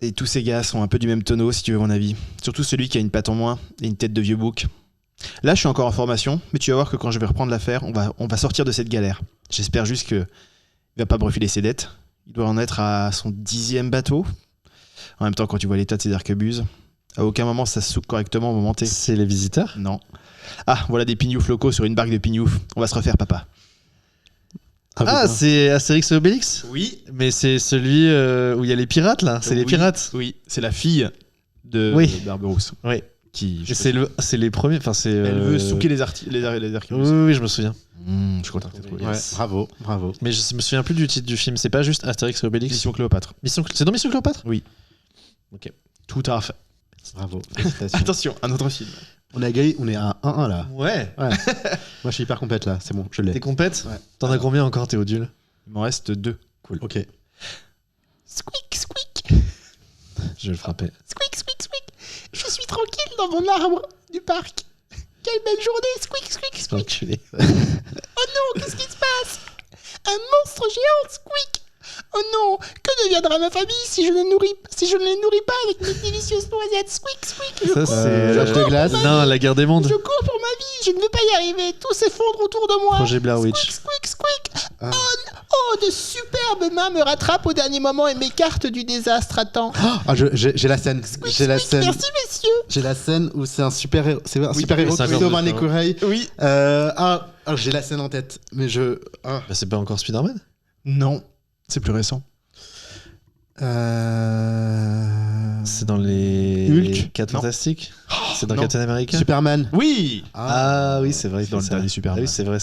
Et tous ces gars sont un peu du même tonneau, si tu veux mon avis. Surtout celui qui a une patte en moins et une tête de vieux bouc. Là, je suis encore en formation, mais tu vas voir que quand je vais reprendre l'affaire, on va sortir de cette galère. J'espère juste qu'il va pas me refiler ses dettes. Il doit en être à son 10e bateau. En même temps, quand tu vois l'état de ses arquebuses, à aucun moment ça se souque correctement au moment T. C'est les visiteurs. Non. Ah, voilà des pignoufs locaux sur une barque de pignoufs. On va se refaire, papa. Ah, c'est Astérix et Obélix. Oui. Mais c'est celui où il y a les pirates là. C'est les Oui, pirates. Oui, c'est la fille de Oui. Barberousse. Oui. Qui, Et c'est les premiers. Enfin c'est. Elle veut souquer les Oui, arquebuses. oui, je me souviens. Je suis content que t'aies trouvé. Ouais, Yes. bravo, bravo. Mais je me souviens plus du titre du film. C'est pas juste Astérix et Obélix. Mission Cléopâtre. C'est dans Mission Cléopâtre. Tout à fait. Bravo. Félicitations. Attention, un autre film. On a gagné, on est à 1-1 là. Ouais. Moi, je suis hyper complète là. C'est bon, je T'es l'ai. compète. Ouais. T'en as combien encore, Théodule? Il m'en reste 2. Ok. Squeak, squeak, Je vais le frapper. squeak, squeak, squeak. Je suis tranquille dans mon arbre du parc. Quelle belle journée, squeak, squeak, squeak. Enculé. Oh non, qu'est-ce qui se passe? Un monstre géant, squeak. Oh non, que deviendra ma famille si je ne les nourris pas avec mes délicieuses noisettes, squeak, squeak. Ça c'est. L'âge de glace. Non, la guerre des mondes. Je cours pour ma vie, je ne veux pas y arriver, tout s'effondre autour de moi. Projet Blair Witch. Squeak, squeak, squeak. Oh, de superbes mains me rattrapent au dernier moment et m'écartent du désastre. Attends. J'ai la scène. J'ai la scène. Merci, messieurs. J'ai la scène où c'est un super héros. C'est un Oui, super héros mais qui ça sauve vient un de- écureuil. Oui. J'ai la scène en tête, mais je. Bah, c'est pas encore Spider-Man? Non, c'est plus récent. C'est dans les Hulk? 4 Non. Fantastiques? C'est dans non. Captain America? Superman. Oui. Ah oui, c'est vrai. il Dans fait le ça. dernier Superman. Ah oui, c'est vrai.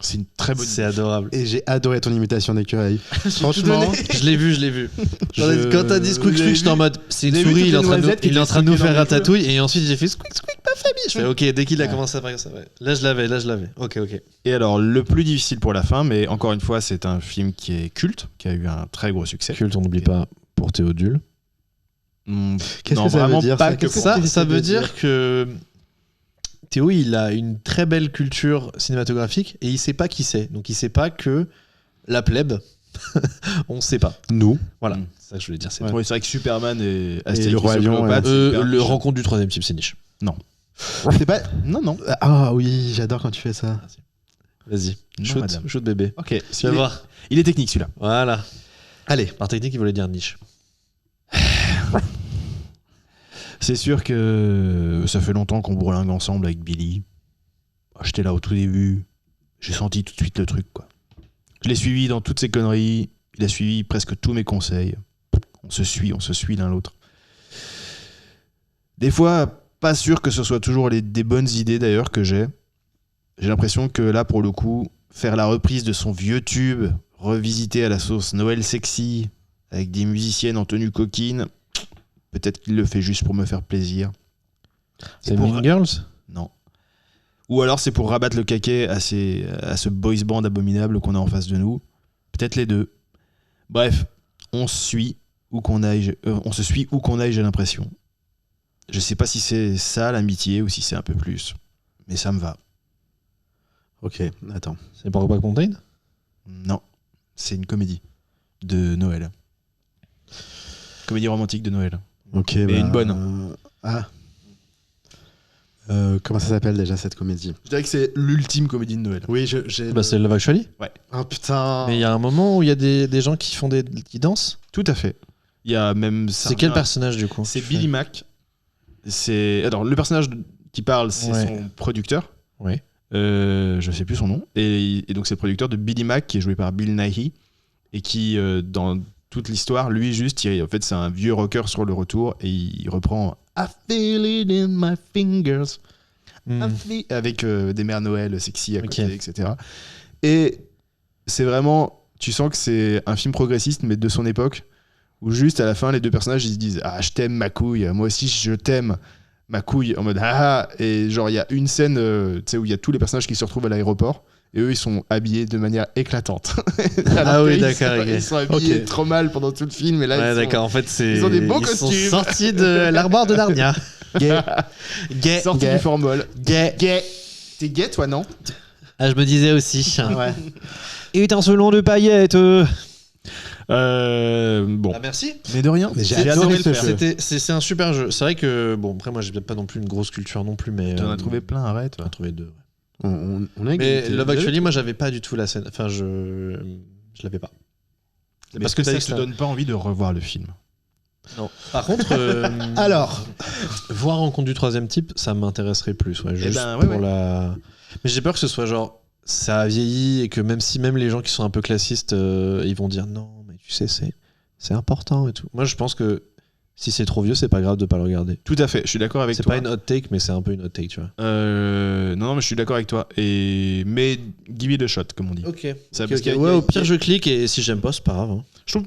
C'est une très bonne. C'est adorable. Et j'ai adoré ton imitation d'écureuil. Franchement. Je l'ai vu. Je- Quand t'as dit squeak Vous avez squeak, j'étais en vu- mode c'est une vous avez vu souris, toutes il est en les train de nous, noisettes qui il est en étaient train de nous stockées faire dans les ratatouille et ensuite j'ai fait squeak squeak ma famille. Je fais ok, dès qu'il a commencé à faire ça, ouais. Là je l'avais. Ok. Et alors, le plus difficile pour la fin, mais encore une fois, c'est un film qui est culte, qui a eu un très gros succès. Culte, on n'oublie pas pour Théodule. Qu'est-ce Non, que ça vraiment veut dire pas ça que Qu'est-ce pour que Ça t'essaies veut de dire que Théo, il a une très belle culture cinématographique et il sait pas qui c'est. Donc il sait pas que la plèbe, on sait pas. Nous. Voilà, Mm. c'est ça que je voulais dire. C'est Ouais, c'est vrai que Superman et le Roi Lion, le rencontre du troisième type, c'est niche. C'est pas. Non. Ah oui, j'adore quand tu fais ça. Vas-y, Non, madame. shoot bébé. Ok, Tu vas voir. il est technique celui-là. Voilà. Allez. Par technique, il voulait dire niche. C'est sûr que ça fait longtemps qu'on bourlingue ensemble avec Billy. J'étais là au tout début. J'ai senti tout de suite le truc, quoi. Je l'ai suivi dans toutes ses conneries. Il a suivi presque tous mes conseils. On se suit l'un l'autre. Des fois, pas sûr que ce soit toujours des bonnes idées d'ailleurs que j'ai. J'ai l'impression que là, pour le coup, faire la reprise de son vieux tube, revisité à la sauce Noël sexy, avec des musiciennes en tenue coquine, peut-être qu'il le fait juste pour me faire plaisir. C'est pour- Mean Girls? Non. Ou alors c'est pour rabattre le caquet à ce boys band abominable qu'on a en face de nous. Peut-être les deux. Bref, on se suit où qu'on aille, j'ai l'impression. Je sais pas si c'est ça l'amitié ou si c'est un peu plus. Mais ça me va. Ok, attends. C'est pas Brokeback Mountain? Non. C'est une comédie de Noël. Comédie romantique de Noël. Ok, Mais une bonne. Comment ça s'appelle déjà cette comédie? Je dirais que c'est l'ultime comédie de Noël. Oui, j'ai. Bah, c'est Love Actually. Oh putain. Mais il y a un moment où il y a des gens qui font qui dansent. Tout à fait. Il y a même. C'est quel personnage du coup? C'est Billy Mack. Alors, le personnage qui parle, c'est Ouais. son producteur. Ouais. Je sais plus son nom. Et donc, c'est le producteur de Billy Mack, qui est joué par Bill Nighy. Et qui, dans toute l'histoire, lui, juste, en fait, c'est un vieux rocker sur le retour. Et il reprend I feel it in my fingers. Avec des mères Noël sexy à côté, Ok. etc. Et c'est vraiment. Tu sens que c'est un film progressiste, mais de son époque. Où juste à la fin, les deux personnages ils se disent ah, je t'aime ma couille, moi aussi je t'aime ma couille, en mode ah, et genre il y a une scène tu sais, où il y a tous les personnages qui se retrouvent à l'aéroport et eux ils sont habillés de manière éclatante. Alors oui, que d'accord, ok. Ils sont habillés Ok. trop mal pendant tout le film et là Ouais, ils sont... d'accord. En fait, c'est. ils ont des beaux sont costumes. sortis de l'armoire de Narnia. Gay. Gay. sortis Gay. du formol. Gay. Gay. T'es gay toi non? Ah, je me disais aussi. Ouais. Étincelant de paillettes. Bon. Ah, merci. Mais de rien. Mais j'ai J'ai adoré adoré ce le faire. film. C'est un super jeu. C'est vrai que bon, après moi j'ai peut-être pas non plus une grosse culture non plus, mais T'en as trouvé plein, arrête. J'en ai trouvé deux. Ouais. On a Mais égalité. Love Actually, moi j'avais pas du tout la scène. Enfin, je l'avais pas. Mais Parce est-ce que que t'as ça dit te ça. donne pas envie de revoir le film? Non. Par contre, Alors, voir Rencontre du troisième type, ça m'intéresserait plus. Ouais, juste ben, ouais, pour ouais. la. Mais j'ai peur que ce soit genre ça a vieilli et que même les gens qui sont un peu classistes, ils vont dire non, mais tu sais c'est important et tout. Moi je pense que si c'est trop vieux, c'est pas grave de pas le regarder. Tout à fait, je suis d'accord avec C'est toi. pas une hot take, mais c'est un peu une hot take, tu vois. Non, mais je suis d'accord avec toi. Mais give it a shot, comme on dit. Ok. Ça, parce qu'il y a- Ouais, il y a- au pire je clique et si j'aime pas, c'est pas grave. Hein.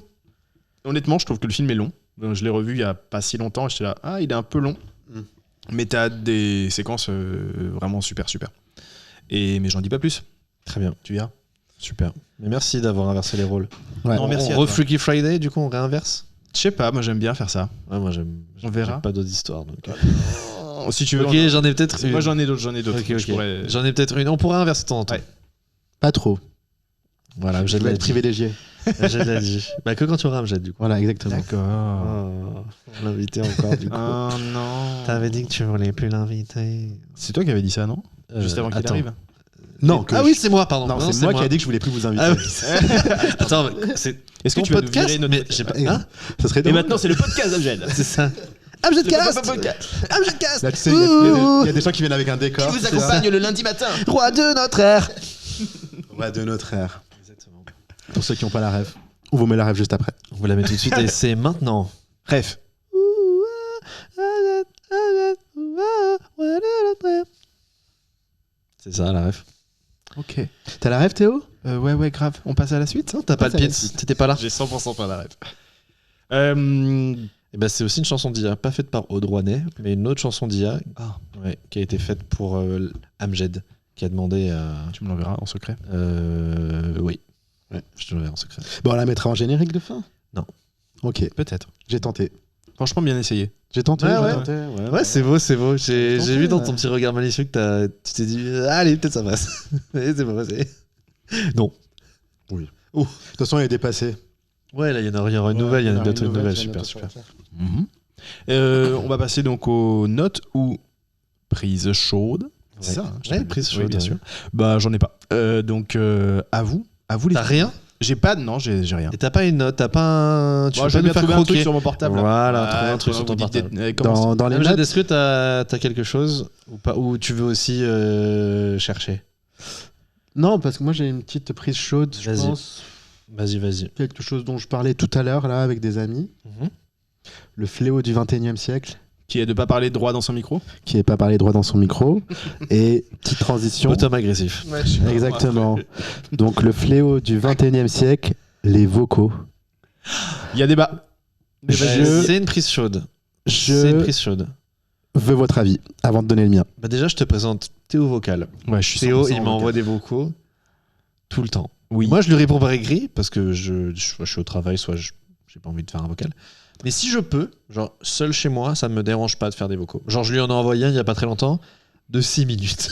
Honnêtement, je trouve que le film est long. Je l'ai revu il y a pas si longtemps et j'étais là, ah, il est un peu long. Mm. Mais t'as des séquences vraiment super. Mais j'en dis pas plus. Très bien, Tu verras. super. Mais merci d'avoir inversé les rôles. ouais. Non, merci à on toi. Freaky Friday, du coup on réinverse. Je sais pas, moi j'aime bien faire ça. Ouais, moi j'aime. On verra. j'ai pas d'autres histoires. Donc. Si tu veux. Ok, j'en ai peut-être une. Moi j'en ai d'autres. Ok, Je ok. pourrais- J'en ai peut-être une. On pourrait inverser de temps en temps. Ouais. Pas trop. Voilà, Je j'ai de vais la être privilégié. J'ai de la dit. Bah que quand tu auras Amjad du coup. Voilà, exactement. D'accord. Oh, on l'invitait encore du coup. Oh non. T'avais dit que tu voulais plus l'inviter. C'est toi qui avais dit ça, non? Juste avant qu'il attends. arrive. Non, que Ah oui, c'est moi, pardon. Non, c'est moi qui ai dit que je voulais plus vous inviter. Ah oui. Attends, c'est Est-ce que ton tu vas nous podcast, virer notre mais podcast j'ai pas. Hein Ça serait Et drôle. maintenant, c'est le podcast d'Amjad. C'est ça. Amjadcast. Amjadcast. Là, tu sais, il y a des gens qui viennent avec un décor. Il vous c'est ça. accompagne le lundi matin. Roi de notre ère. Ouais, de notre ère. Pour ceux qui n'ont pas la rêve. On vous met la rêve juste après. On vous la met tout de suite et c'est maintenant. Bref. C'est ça la ref. Ok. T'as la rêve, Théo? Ouais, grave. On passe à la suite. Non, t'as pas le passe à la pins, suite. t'étais pas là. J'ai 100% pas la rêve. Et ben c'est aussi une chanson d'IA, pas faite par Aude Rouanet, mais une autre chanson d'IA qui a été faite pour Amjad, qui a demandé à. Tu me l'enverras en secret. Oui. Ouais. Je te l'enverrai en secret. Bon, on la mettra en générique de fin? Non. Ok, Peut-être. j'ai tenté. Franchement, bien essayé. J'ai tenté, Ouais, j'ai ouais. tenté. Ouais, c'est beau, c'est beau. J'ai Tenté, vu dans ouais. ton petit regard malicieux que tu t'es dit, allez, peut-être ça passe. Mais c'est pas passé. Non. De toute façon, elle est dépassée. Ouais, là, il y aura une nouvelle, il y en a bientôt une nouvelle. Super, super. On va passer donc aux notes ou prises chaudes. C'est ça, hein, je Ouais, t'avais prise dit. chaude, Oui, bien ouais. sûr. Bah, j'en ai pas. Donc, à vous les. T'as rien? J'ai pas. Non, j'ai rien. Et t'as pas une note, t'as pas un. Tu Moi, peux j'ai pas bien nous faire trouvé un truc croquer. sur mon portable. là. Voilà, trouver un truc sur ton vous dites, portable. comment Dans les Amjad, notes, est-ce que t'as quelque chose ou pas, ou tu veux aussi chercher? non, parce que moi j'ai une petite prise chaude, je Vas-y. pense. Vas-y. Quelque chose dont je parlais tout à l'heure là avec des amis. Le fléau du 21e siècle, Qui est de pas parler droit dans son micro. qui n'est pas parlé droit dans son micro. Et petite transition. Automne agressif. Exactement. Donc le fléau du 21e siècle, les vocaux. Il y a débat. C'est une prise chaude. C'est une Je prise chaude. veux votre avis avant de donner le mien. Bah déjà, je te présente Théo Vocal. Ouais, je suis Théo, 100% il m'envoie des vocaux tout le temps. Oui. Moi, je lui réponds par écrit parce que soit je suis au travail, soit j'ai pas envie de faire un vocal. Mais si je peux, genre seul chez moi, ça me dérange pas de faire des vocaux. Genre, je lui en ai envoyé un il y a pas très longtemps de 6 minutes.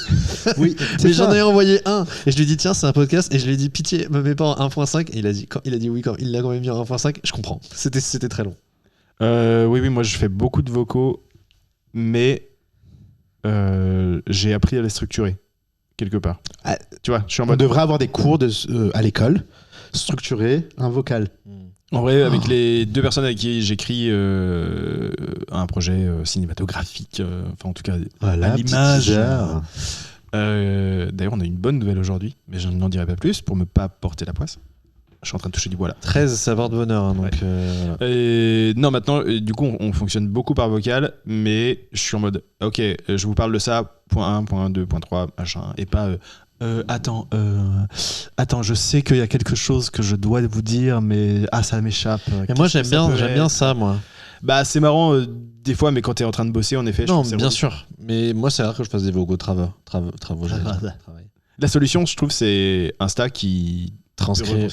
Oui, Mais j'en ai envoyé un et je lui ai dit tiens, c'est un podcast et je lui ai dit pitié, me mets pas en 1.5 et il a dit oui quand il l'a quand même mis en 1.5, je comprends. C'était très long. Oui, moi je fais beaucoup de vocaux, mais j'ai appris à les structurer quelque part. Ah, tu vois, je suis en On mode. devrait avoir des cours à l'école, structurer un vocal. En vrai, avec les deux personnes avec qui j'écris un projet cinématographique, enfin en tout cas Voilà, à l'image. petit teaser. D'ailleurs, on a une bonne nouvelle aujourd'hui, mais je n'en dirai pas plus pour ne pas porter la poisse. Je suis en train de toucher du bois là. 13, ça porte bonheur. Hein, donc, voilà. Non, maintenant, du coup, on fonctionne beaucoup par vocal, mais je suis en mode, ok, je vous parle de ça, point 1, point 2, point 3, machin, et pas, attends, je sais qu'il y a quelque chose que je dois vous dire, mais ça m'échappe. Et moi, Qu'est-ce j'aime que ça peut bien être ça, moi. Bah, c'est marrant des fois, mais quand t'es en train de bosser, en effet, je Non, trouve ça bien relou. sûr. Mais moi, c'est rare que je fasse des vocaux travaux. Travail. La solution, je trouve, c'est Insta qui Transcrire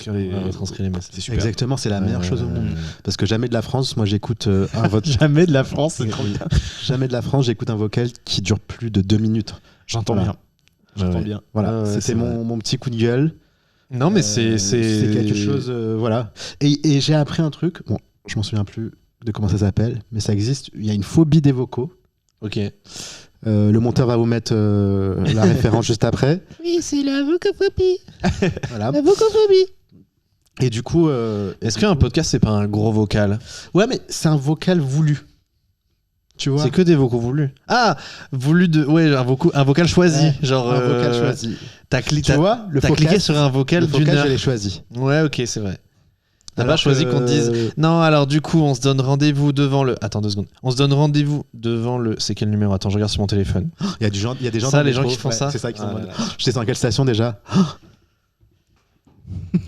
transcrit les messages. C'est super. Exactement, c'est la meilleure chose au monde. Parce que jamais de la France, moi j'écoute un vocal. Jamais de la France, c'est trop Oui. bien. Jamais de la France, j'écoute un vocal qui dure plus de 2 minutes. J'entends Voilà. bien. J'entends Ouais. bien. Voilà, Ouais, c'était c'est vrai. mon petit coup de gueule. Non, mais c'est quelque chose, voilà. Et j'ai appris un truc, bon, je m'en souviens plus de comment ça s'appelle, mais ça existe. Il y a une phobie des vocaux. Ok. Le monteur va vous mettre la référence juste après. Oui, c'est la vocophobie. Voilà. La vocophobie. Et du coup, Est-ce qu'un podcast, c'est pas un gros vocal? ouais, mais c'est un vocal voulu. Tu vois. C'est que des vocaux voulus. Ah, voulu de. Ouais, un vocal choisi. Ouais, genre. un vocal choisi. Tu vois, le T'as focal, cliqué sur un vocal le d'une focal, heure. je l'ai choisi. Ouais, ok, c'est vrai. T'as Alors pas choisi qu'on te dise. Non, alors du coup, on se donne rendez-vous devant le. Attends 2 secondes. On se donne rendez-vous devant le. C'est quel numéro? Attends, je regarde sur mon téléphone. Il y a des gens Ça, dans le les gens métro, qui font ouais, ça. C'est ça qui sont Ah en mode, là j'étais dans quelle station déjà?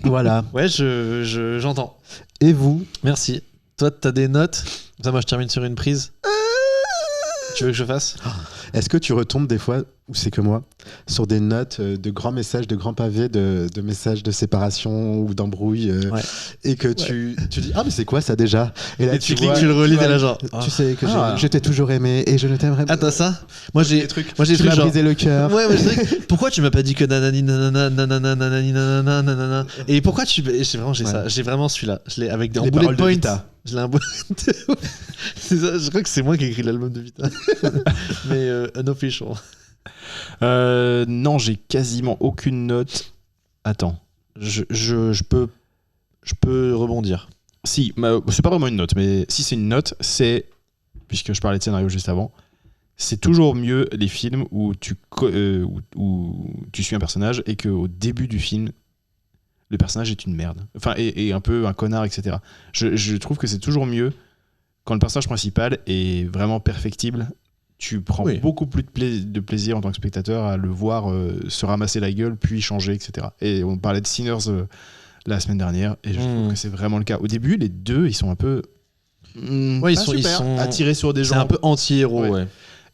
Voilà. Ouais, j'entends. Et vous? Merci. Toi, t'as des notes? Ça, moi, je termine sur une prise. Tu veux que je fasse? Est-ce que tu retombes des fois, ou c'est que moi, sur des notes de grands messages, de grands pavés, de messages de séparation ou d'embrouille, Ouais. et que tu dis ah mais c'est quoi ça déjà? Et là Et tu cliques, vois- tu le relis, vois, t'es là genre. Tu sais que Ah. je t'ai toujours aimé et je ne t'aimerai Ah, t'as ça? Moi, j'ai des trucs. Moi, j'ai des Tu trucs m'as genre. brisé le cœur. Ouais, mais c'est vrai que- pourquoi tu m'as pas dit que nanani nanana nanana nanani nanana nanana et pourquoi tu j'ai Ouais. ça, j'ai vraiment celui-là, je l'ai avec des en Les bullet paroles de points. Vita. Je l'ai un bullet. C'est ça, je crois que c'est moi qui ai écrit l'album de Vita. Mais unofficial. Non, j'ai quasiment aucune note. Attends. Je peux rebondir. Si, c'est pas vraiment une note, mais si c'est une note, c'est, puisque je parlais de scénario juste avant, c'est toujours mieux les films où où tu suis un personnage et qu'au début du film, le personnage est une merde. Enfin, et un peu un connard, etc. Je trouve que c'est toujours mieux quand le personnage principal est vraiment perfectible. Tu prends beaucoup plus de plaisir en tant que spectateur à le voir se ramasser la gueule, puis changer, etc. Et on parlait de Sinners la semaine dernière, et je trouve que c'est vraiment le cas. Au début, les deux, ils sont un peu... ils sont attirés sur des gens. C'est un peu anti-héros, ouais.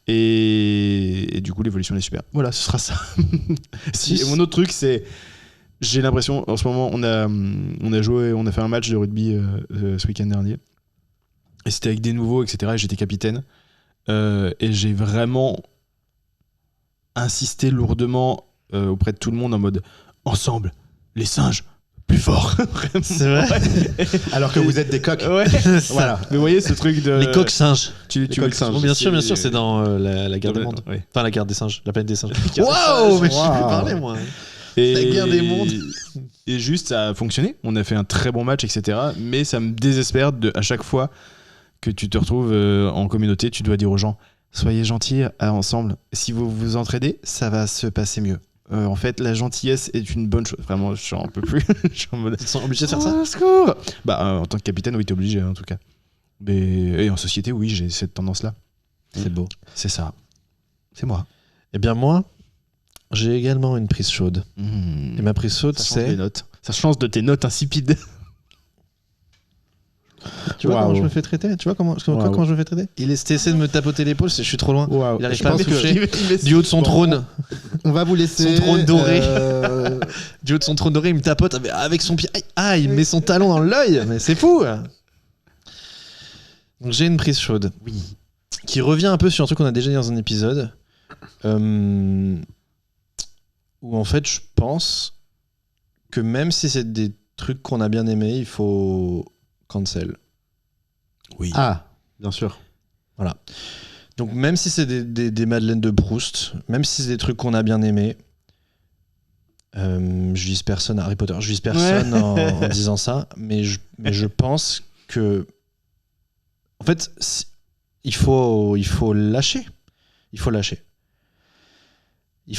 Et du coup, l'évolution est super. Voilà, ce sera ça. Et mon autre truc, c'est... J'ai l'impression, en ce moment, on a fait un match de rugby ce week-end dernier. Et c'était avec des nouveaux, etc. Et j'étais capitaine. Et j'ai vraiment insisté lourdement auprès de tout le monde en mode ensemble, les singes, plus fort. C'est vrai. Alors que vous êtes des coqs. Ouais. Voilà. Mais vous voyez ce truc de. Les coqs singes. Tu coqs singes. Bien sûr, c'est dans la guerre des mondes. Ouais. Enfin, la guerre des singes, la planète des singes. Waouh, mais je sais plus parler, moi. La guerre des mondes. Et juste, ça a fonctionné. On a fait un très bon match, etc. Mais ça me désespère à chaque fois que tu te retrouves en communauté, tu dois dire aux gens soyez gentils ensemble. Si vous vous entraidez, ça va se passer mieux. En fait, la gentillesse est une bonne chose. Vraiment, je n'en peux plus. Je suis en mode. Ils sont obligés de faire ça. Secours. En tant que capitaine, oui, t'es obligé en tout cas. Et en société, oui, j'ai cette tendance-là. C'est beau. C'est ça. C'est moi. Eh bien, moi, j'ai également une prise chaude. Et ma prise chaude, c'est. Ça change de tes notes insipides. Tu vois comment je me fais traiter? Tu vois comment je me fais traiter? Il essaie de me tapoter l'épaule, je suis trop loin. Il arrive pas à me toucher du haut de son trône. On va vous laisser. Son trône doré. Du haut de son trône doré, il me tapote avec son pied. Ah, il me met son talon dans l'œil. Mais c'est fou. Donc j'ai une prise chaude. Oui. Qui revient un peu sur un truc qu'on a déjà dit dans un épisode. Où en fait, je pense que même si c'est des trucs qu'on a bien aimés, il faut cancel. Oui. Ah, bien sûr. Voilà. Donc même si c'est des Madeleines de Proust, même si c'est des trucs qu'on a bien aimés, je vise personne à Harry Potter, je vise personne en disant ça, mais je pense que en fait il faut lâcher. Il faut lâcher. Il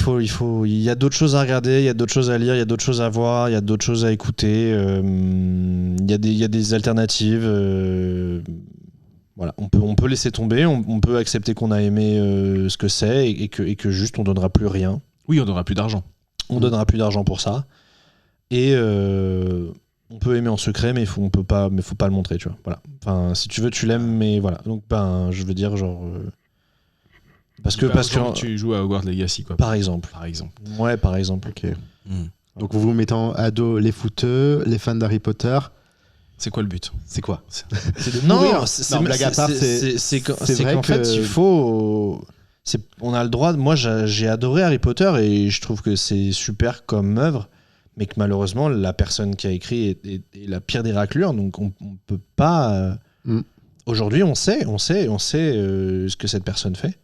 y a d'autres choses à regarder, il y a d'autres choses à lire, il y a d'autres choses à voir, il y a d'autres choses à écouter. Il y a des alternatives. Voilà, on peut laisser tomber, on peut accepter qu'on a aimé ce que c'est et que juste on donnera plus rien. Oui, on donnera plus d'argent. On donnera plus d'argent pour ça. Et on peut aimer en secret, mais faut pas le montrer, tu vois. Voilà. Enfin, si tu veux, tu l'aimes, mais voilà. Donc, je veux dire, genre. Parce que tu joues à Hogwarts Legacy, quoi. Par exemple. Ouais, par exemple. Ok. Donc vous vous mettez à dos les footeux, les fans d'Harry Potter. C'est quoi le but? C'est quoi? C'est de mourir. Non, blague à part, c'est qu'en fait, il faut. On a le droit. Moi, j'ai adoré Harry Potter et je trouve que c'est super comme œuvre, mais que malheureusement, la personne qui a écrit est la pire des raclures. Donc, on peut pas. Aujourd'hui, on sait ce que cette personne fait.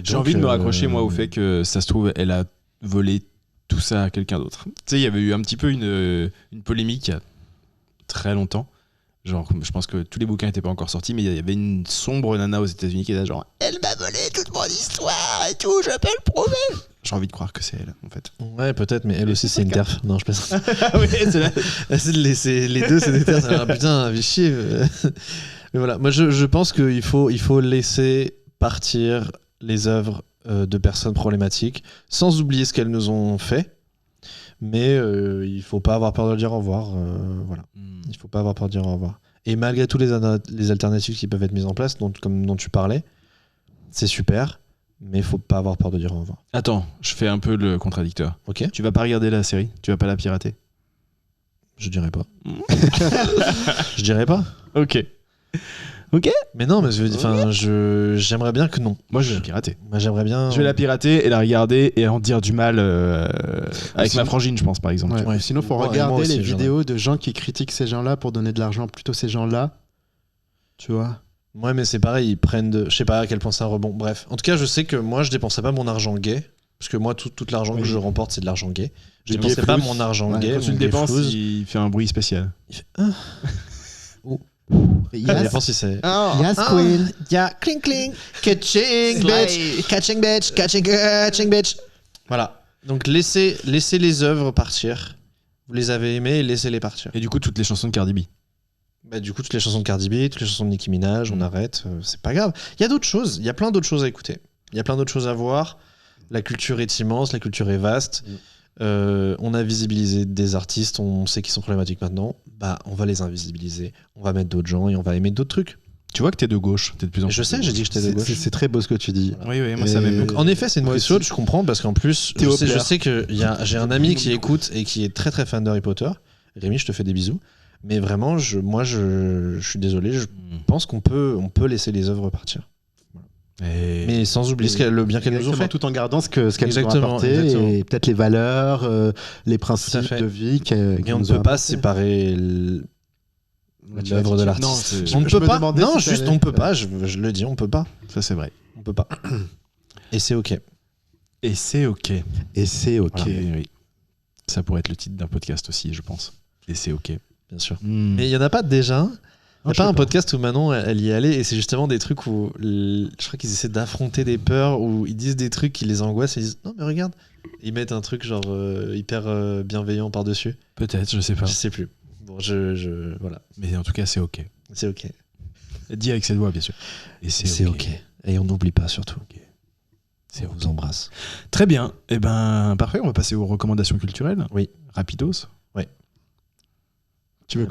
J'ai envie de me raccrocher, moi, au fait que ça se trouve, elle a volé tout ça à quelqu'un d'autre. Tu sais, il y avait eu un petit peu une polémique il y a très longtemps. Genre, je pense que tous les bouquins n'étaient pas encore sortis, mais il y avait une sombre nana aux États-Unis qui était genre elle m'a volé toute mon histoire et tout, je peux le prouver. J'ai envie de croire que c'est elle, en fait. Ouais, peut-être, mais elle aussi, c'est une terf. Non, je pense. Oui, c'est les deux, c'est des terfs. Ah, putain, fait chier. Mais voilà, moi, je pense qu'il faut laisser partir les œuvres de personnes problématiques, sans oublier ce qu'elles nous ont fait, mais il faut pas avoir peur de dire au revoir. Voilà. Il faut pas avoir peur de dire au revoir. Et malgré toutes les alternatives qui peuvent être mises en place, dont tu parlais, c'est super, mais il faut pas avoir peur de dire au revoir. Attends, je fais un peu le contradicteur. Ok. Tu vas pas regarder la série? Tu vas pas la pirater? Je dirais pas. Je dirais pas. Ok. Mais non, mais j'aimerais bien que non. Moi, je vais la pirater. Moi, j'aimerais bien. Je vais la pirater et la regarder et en dire du mal avec ma frangine, je pense, par exemple. Ouais. Sinon, il faut regarder les vidéos de gens qui critiquent ces gens-là pour donner de l'argent plutôt ces gens-là. Tu vois? Ouais, mais c'est pareil, ils prennent de. Je sais pas à quel point ça rebond. Bref. En tout cas, je sais que moi, je dépenserais pas mon argent gay. Parce que moi, tout l'argent que Oui. je remporte, c'est de l'argent gay. Je Des dépensais billets pas flous. mon argent Ouais, gay. Quand tu mon le billet dépenses, flouze. il fait un bruit spécial. Je Yes, dépends si c'est. yes queen. Yeah, cling cling, catching bitch, catching bitch, catching bitch. Voilà. Donc laissez les œuvres partir. Vous les avez aimées, laissez-les partir. Et du coup, toutes les chansons de Cardi B. Bah, du coup, toutes les chansons de Cardi B, toutes les chansons de Nicki Minaj, on arrête. C'est pas grave. Il y a d'autres choses. Il y a plein d'autres choses à écouter. Il y a plein d'autres choses à voir. La culture est immense, la culture est vaste. On a visibilisé des artistes, on sait qu'ils sont problématiques maintenant. Bah, on va les invisibiliser. On va mettre d'autres gens et on va aimer d'autres trucs. Tu vois que t'es de gauche. T'es de plus en plus. Je sais, j'ai dit que j'étais de gauche. C'est très beau ce que tu dis. Oui, moi ça m'aime beaucoup. En effet, c'est une Moi prise aussi. chaude, je comprends, parce qu'en plus, Théo je Plaire. sais que j'ai un ami qui écoute et qui est très très fan d'Harry Potter. Rémi, je te fais des bisous. Mais vraiment, je suis désolé, je pense qu'on peut laisser les œuvres partir. Et... Mais sans oublier le bien qu'elles nous ont Exactement, fait. tout en gardant ce qu'elles nous ont Exactement, apporté exactement. et peut-être les valeurs, les Tout à principes fait. de vie Et on ne peut pas séparer l'œuvre de Non, l'artiste. je- On ne je peut me pas. demandais Non, si juste t'allais- on peut pas. Je le dis, on peut pas. Ça, c'est vrai. On peut pas. Et c'est ok. Et c'est ok. Et c'est ok. Voilà. Oui. Ça pourrait être le titre d'un podcast aussi, je pense. Et c'est ok. Bien sûr. Mais Mais il y en a pas déjà. Il n'y a je pas sais un pas. podcast où Manon elle y est allée et c'est justement des trucs où je crois qu'ils essaient d'affronter des peurs, où ils disent des trucs qui les angoissent et ils disent non mais regarde. Et ils mettent un truc genre hyper bienveillant par-dessus. peut-être, je sais pas. Je sais plus. Bon, voilà. Mais en tout cas, c'est ok. C'est ok. Dit avec cette voix, bien sûr. Et C'est ok. Et on n'oublie pas surtout. C'est On ok. vous embrasse. Très bien. Et ben, parfait. On va passer aux recommandations culturelles. Oui. Rapidos. Ouais. Tu veux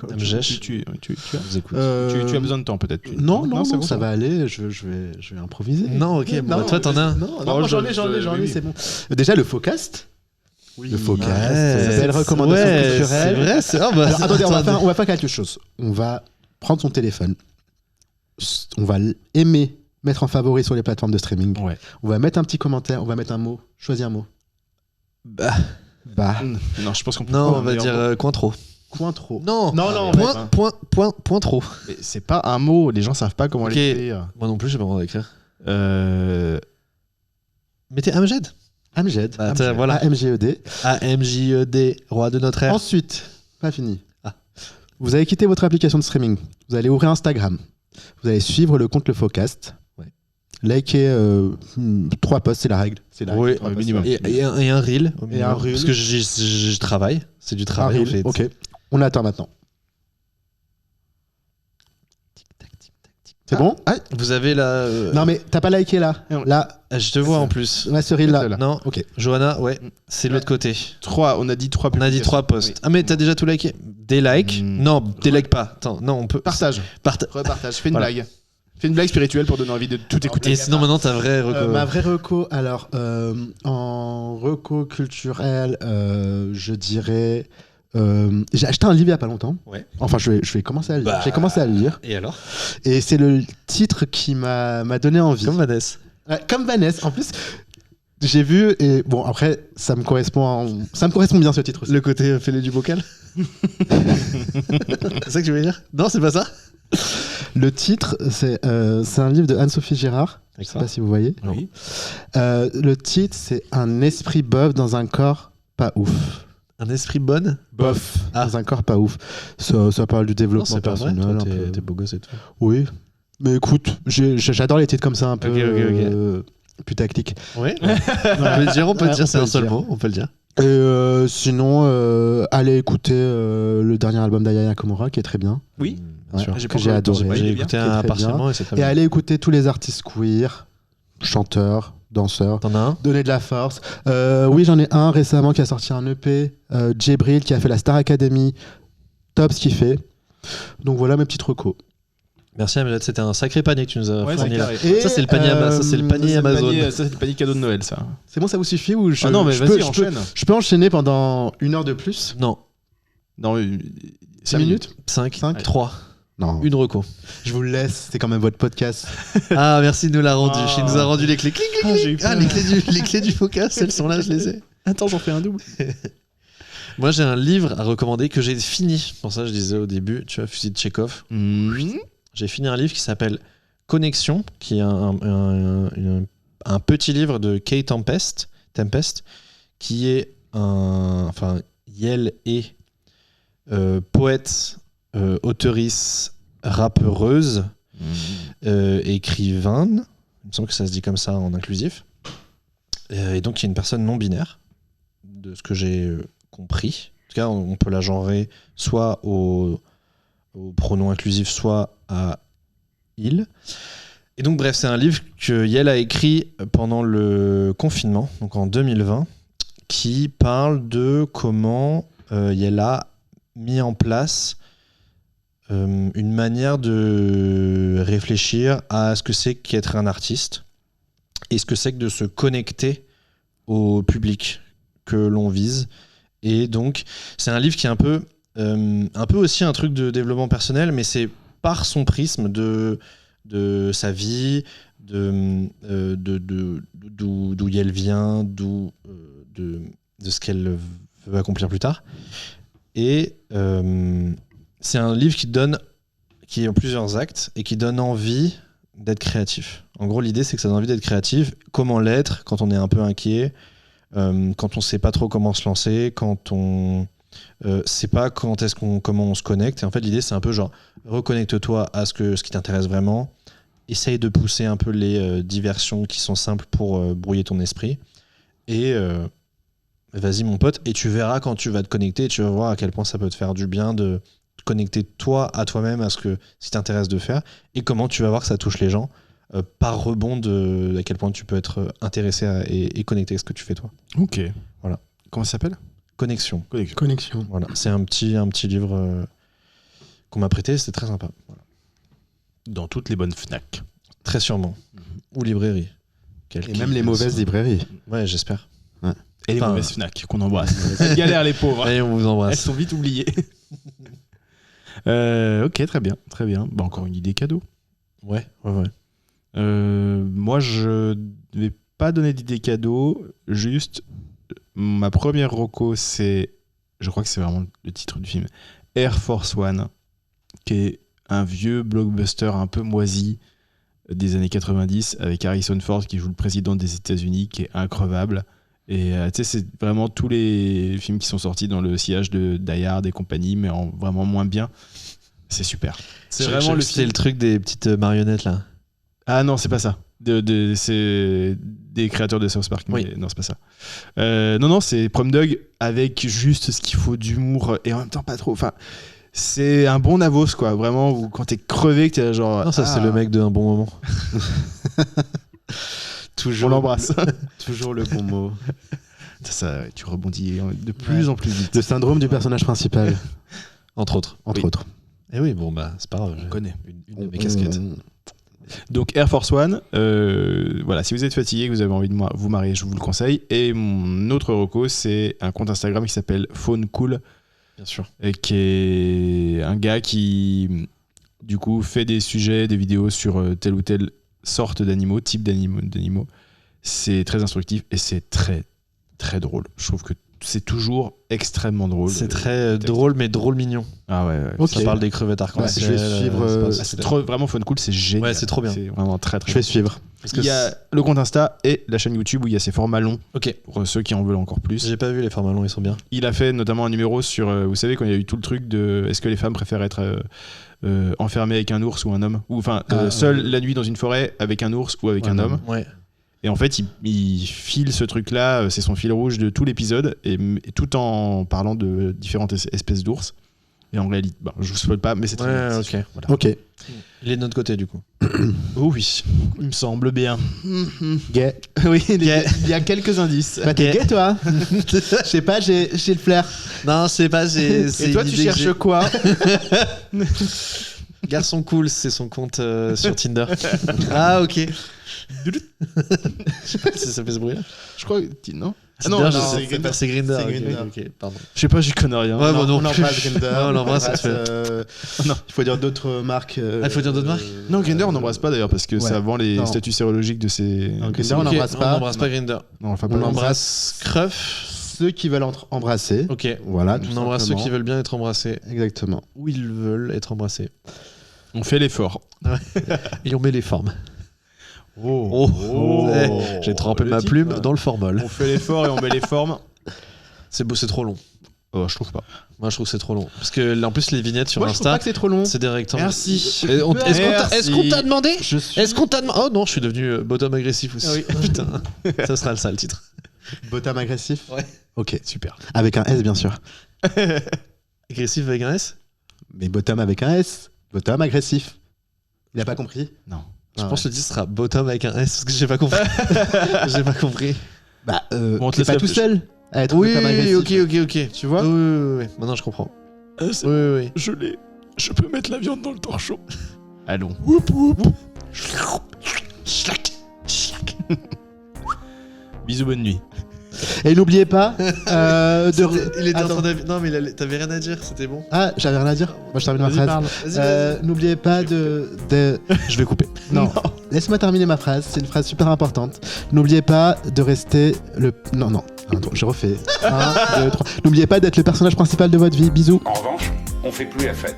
Tu On vous écoute. as besoin de temps, peut-être. Non, c'est bon, ça va aller. Je vais improviser. Non, ok. Bon, toi, t'en as un. Non, Bon, j'en oui. ai, c'est bon. Déjà, le Focast. Oui. Le Focast. Ouais. Belle recommandation Ouais, culturelle. C'est vrai, c'est. Ah, bah, Alors, attendez, attendez. on va faire quelque chose. On va prendre son téléphone. On va aimer mettre en favori sur les plateformes de streaming. Ouais. On va mettre un petit commentaire. On va mettre un mot. Choisis un mot. Bah, Bah, Non, je pense qu'on peut non, pas, on va mais dire coin trop. coin trop. Non. Non, Point trop. Mais c'est pas un mot, les gens savent pas comment Ok. l'écrire. Moi non plus, j'ai pas besoin d'écrire. Euh... Mettez Amjad. Amjad. Bah, t'as- voilà. AMGED. AMJED, roi de notre ère. Ensuite, pas fini. Ah. Vous allez quitter votre application de streaming. Vous allez ouvrir Instagram. Vous allez suivre le compte Le Focast. Ouais. Liker 3 posts, c'est la règle. C'est la Oui, règle, 3 posts, minimum. ouais. Et un reel. au minimum, un reel. Parce que je travaille. C'est du Un travail. reel, en fait. ok. On attend maintenant. C'est bon Ah, vous avez la. Non mais t'as pas liké là. Là, Je te vois en plus. là ce reel là. Celle-là. Non, Ok. Johanna, ouais, c'est l'autre côté. 3, on a dit 3 On a dit 3 posts. Ah, mais t'as déjà tout liké. Des likes Non, des likes pas. Attends, non, on peut. Partage. Repartage. Fais une Voilà. blague. Fais une blague spirituelle pour donner envie de tout écouter. Et sinon, maintenant, ta vraie reco. Ma vraie reco, alors en reco culturelle, je dirais. J'ai acheté un livre il y a pas longtemps. Ouais. Enfin, je vais commencer à le lire. Bah. J'ai commencé à le lire. Et alors Et c'est le titre qui m'a donné envie. Comme Vanessa. Ouais, comme Vanessa. En plus, j'ai vu et bon après ça me correspond bien ce titre aussi. Le côté fêlé du bocal C'est ça que tu veux dire Non, c'est pas ça Le titre c'est un livre de Anne-Sophie Girard. Je sais pas si vous voyez. Oui. Le titre c'est Un esprit bof dans un corps pas ouf. Un esprit bonne Bof Ah. dans un corps pas ouf. Ça parle du Non, développement c'est pas vrai. personnel. Toi, un peu. t'es beau gosse et tout. Oui. Mais écoute, j'adore les titres comme ça un peu Ok. putaclic. Ouais. on peut le dire, Ouais, on c'est peut un le seul dire. mot, on peut le dire. Et sinon, allez écouter le dernier album d'Aya Nakamura qui est très bien. Oui. Bien sûr. J'ai que pas j'ai encore eu le temps, adoré. pas, il est J'ai bien. écouté Qui est très partiellement et c'est très Et bien. allez écouter tous les artistes queer, chanteurs, danseurs. T'en as un Donner de la force. Oui, j'en ai un récemment qui a sorti un EP, Djibril, qui a fait la Star Academy. Top ce qu'il fait. Donc voilà mes petites recos. Merci Amjad, c'était un sacré panier que tu nous as Ouais, fourni c'est là. carré. Et, Ça, c'est le panier, ça, c'est le panier Amazon. Ça, c'est le panier cadeau de Noël, ça. C'est bon, ça vous suffit ou je, Ah non, mais je vas-y, peux, enchaîne. je peux enchaîner pendant 1 heure de plus Non, Non, 6 minutes 5, Cinq 3, Non. une reco. Je vous le laisse, c'est quand même votre podcast. Ah, merci de nous l'a rendu. Ah. Il nous a rendu les clés. Clic, clic, Ah, clic. j'ai eu peur. Les clés du focus, elles sont là, je les ai. Attends, j'en fais un double. Moi, j'ai un livre à recommander que j'ai fini. Pour ça, je disais au début, tu vois, Fusil de Tchekhov. J'ai fini un livre qui s'appelle Connexion, qui est un petit livre de Kay Tempest, Tempest, qui est Yael est poète, auteurice, rappeuse, écrivaine. Il me semble que ça se dit comme ça en inclusif. Et donc, il y a une personne non binaire, de ce que j'ai compris. En tout cas, on peut la genrer soit au pronom inclusif, soit à il. Et donc, bref, c'est un livre que Yael a écrit pendant le confinement, donc en 2020, qui parle de comment Yael a mis en place une manière de réfléchir à ce que c'est qu'être un artiste et ce que c'est que de se connecter au public que l'on vise. Et donc, c'est un livre qui est un peu aussi un truc de développement personnel, mais c'est par son prisme de sa vie, d'où elle vient, de ce qu'elle veut accomplir plus tard. Et c'est un livre qui est en plusieurs actes et qui donne envie d'être créatif. En gros, l'idée, c'est que ça donne envie d'être créatif. Comment l'être quand on est un peu inquiet, quand on sait pas trop comment se lancer, quand on sait pas comment on se connecte. Et en fait, l'idée, c'est un peu genre, reconnecte-toi à ce qui t'intéresse vraiment. Essaye de pousser un peu les diversions qui sont simples pour brouiller ton esprit. Et vas-y, mon pote, et tu verras quand tu vas te connecter, et tu vas voir à quel point ça peut te faire du bien de te connecter toi à toi-même à ce qui t'intéresse de faire, et comment tu vas voir que ça touche les gens par rebond à quel point tu peux être intéressé et connecté à ce que tu fais toi. Ok. Voilà. Comment ça s'appelle ? Connexion. Connexion. Voilà. C'est un petit livre qu'on m'a prêté, c'était très sympa. Voilà. Dans toutes les bonnes Fnac. Très sûrement. Ou librairie. Et même les mauvaises librairies. Ouais, j'espère. Ouais. Et les mauvaises Fnac qu'on embrasse. Elles galèrent, les pauvres. Allez, on vous embrasse. Elles sont vite oubliées. Ok, très bien. Très bien. Bah, encore une idée cadeau. Ouais. Moi, je ne vais pas donner d'idée cadeau. Juste, ma première reco, c'est, je crois que c'est vraiment le titre du film, Air Force One, qui est un vieux blockbuster un peu moisi des années 90 avec Harrison Ford qui joue le président des États-Unis, qui est increvable. Et tu sais, c'est vraiment tous les films qui sont sortis dans le sillage de Die Hard et compagnie, mais en vraiment moins bien. C'est super. C'est vraiment le truc des petites marionnettes là. Ah non, c'est pas ça. C'est des créateurs de South Park. Mais non, c'est pas ça. Non, c'est Prom Dog avec juste ce qu'il faut d'humour et en même temps pas trop. Enfin, c'est un bon Navos, quoi. Vraiment, où quand t'es crevé, que t'es genre. Non, ça, c'est le mec d'un bon moment. Toujours. On l'embrasse. Toujours le bon mot. Ça, tu rebondis de plus en plus vite. Le syndrome du personnage principal. Entre autres. Et oui, bon, bah, c'est pas grave. On connaît. Une de mes casquettes. Donc Air Force One, voilà, si vous êtes fatigué, que vous avez envie de vous marier, je vous le conseille. Et mon autre reco, c'est un compte Instagram qui s'appelle Faune Cool, bien sûr, et qui est un gars qui du coup fait des sujets, des vidéos sur telle ou telle sorte d'animaux, type d'animaux. C'est très instructif et c'est très très drôle. Je trouve que c'est toujours extrêmement drôle. C'est très drôle, mais drôle mignon. Ah ouais. Okay. Ça parle des crevettes arc-en-ciel. Je vais suivre. C'est trop, vraiment Fun Cool, c'est génial. Ouais, c'est trop bien. C'est vraiment très très. Je vais suivre. Il y a le compte Insta et la chaîne YouTube où il y a ses formats longs. Ok. Pour ceux qui en veulent encore plus. J'ai pas vu les formats longs, ils sont bien. Il a fait notamment un numéro sur, vous savez, quand il y a eu tout le truc de est-ce que les femmes préfèrent être enfermées avec un ours ou un homme, ou enfin seule la nuit dans une forêt avec un ours ou avec un homme. Ouais. Et en fait, il file ce truc-là, c'est son fil rouge de tout l'épisode, et tout en parlant de différentes espèces d'ours. Et en réalité, je vous spoil pas, mais c'est très bien. Ok. Voilà. Ok. Il est de notre côté, du coup. Oh oui, il me semble bien. Gay. Oui, il y a quelques indices. Bah, t'es gay, toi? Je sais pas, j'ai le flair. Non, je sais pas, c'est et toi, tu cherches quoi? Garçon cool, c'est son compte sur Tinder. Ah, ok. Je sais pas si ça fait ce bruit là. Je crois que non. Tinder, non, c'est Grindr. C'est Grindr. Ok, pardon. Je sais pas, j'y connais rien. Ouais, bon, non, on embrasse Grindr. Ouais, on l'embrasse, Non, il faut dire d'autres marques. Il faut dire d'autres marques. Non, Grindr, on n'embrasse pas d'ailleurs parce que ça vend les statuts sérologiques de ces. Grindr, on n'embrasse pas. On n'embrasse pas Grindr. Non, enfin, on embrasse Scruff. Ceux qui veulent embrasser. Ok. Voilà. On embrasse ceux qui veulent bien être embrassés. Exactement. Ou ils veulent être embrassés. On fait l'effort. Et on met les formes. J'ai trempé le ma type, plume là. dans le formol. On fait l'effort et on met les formes. C'est beau, c'est trop long. Oh, je trouve pas. Moi, je trouve que c'est trop long. Parce que là, en plus, les vignettes sur Moi, je trouve pas Insta, que c'est trop long. c'est des rectangles. Merci. Et est-ce qu'on t'a demandé Je suis Est-ce qu'on t'a demandé Oh non, je suis devenu bottom agressif aussi. Oui. Putain, ça sera ça le titre. bottom agressif. Ouais. Ok, super. Avec un S, bien sûr. Agressif avec un S Mais bottom avec un S. Bottom agressif. Il a pas compris? Non. Je Ah pense ouais. que le titre sera bottom avec un S parce que j'ai pas compris. J'ai pas compris. Bah, Bon, on te t'es laisse pas tout réfléchir. seul à être Oui, bottom agressif. ok. Tu vois? Oui. Maintenant, je comprends. Oui. Je l'ai. Je peux mettre la viande dans le torchon. Allons. Bisous, bonne nuit. Et n'oubliez pas de. Il était en Attends. train de... Non, mais t'avais rien à dire, c'était bon. Ah, j'avais rien à dire. Moi, je termine ma Vas-y, phrase. parle. Vas-y. N'oubliez pas de. Je vais couper. Non. Laisse-moi terminer ma phrase. C'est une phrase super importante. N'oubliez pas de rester le. Non. Attends, je refais. 1, 2, 3. N'oubliez pas d'être le personnage principal de votre vie. Bisous. En revanche, on fait plus la fête.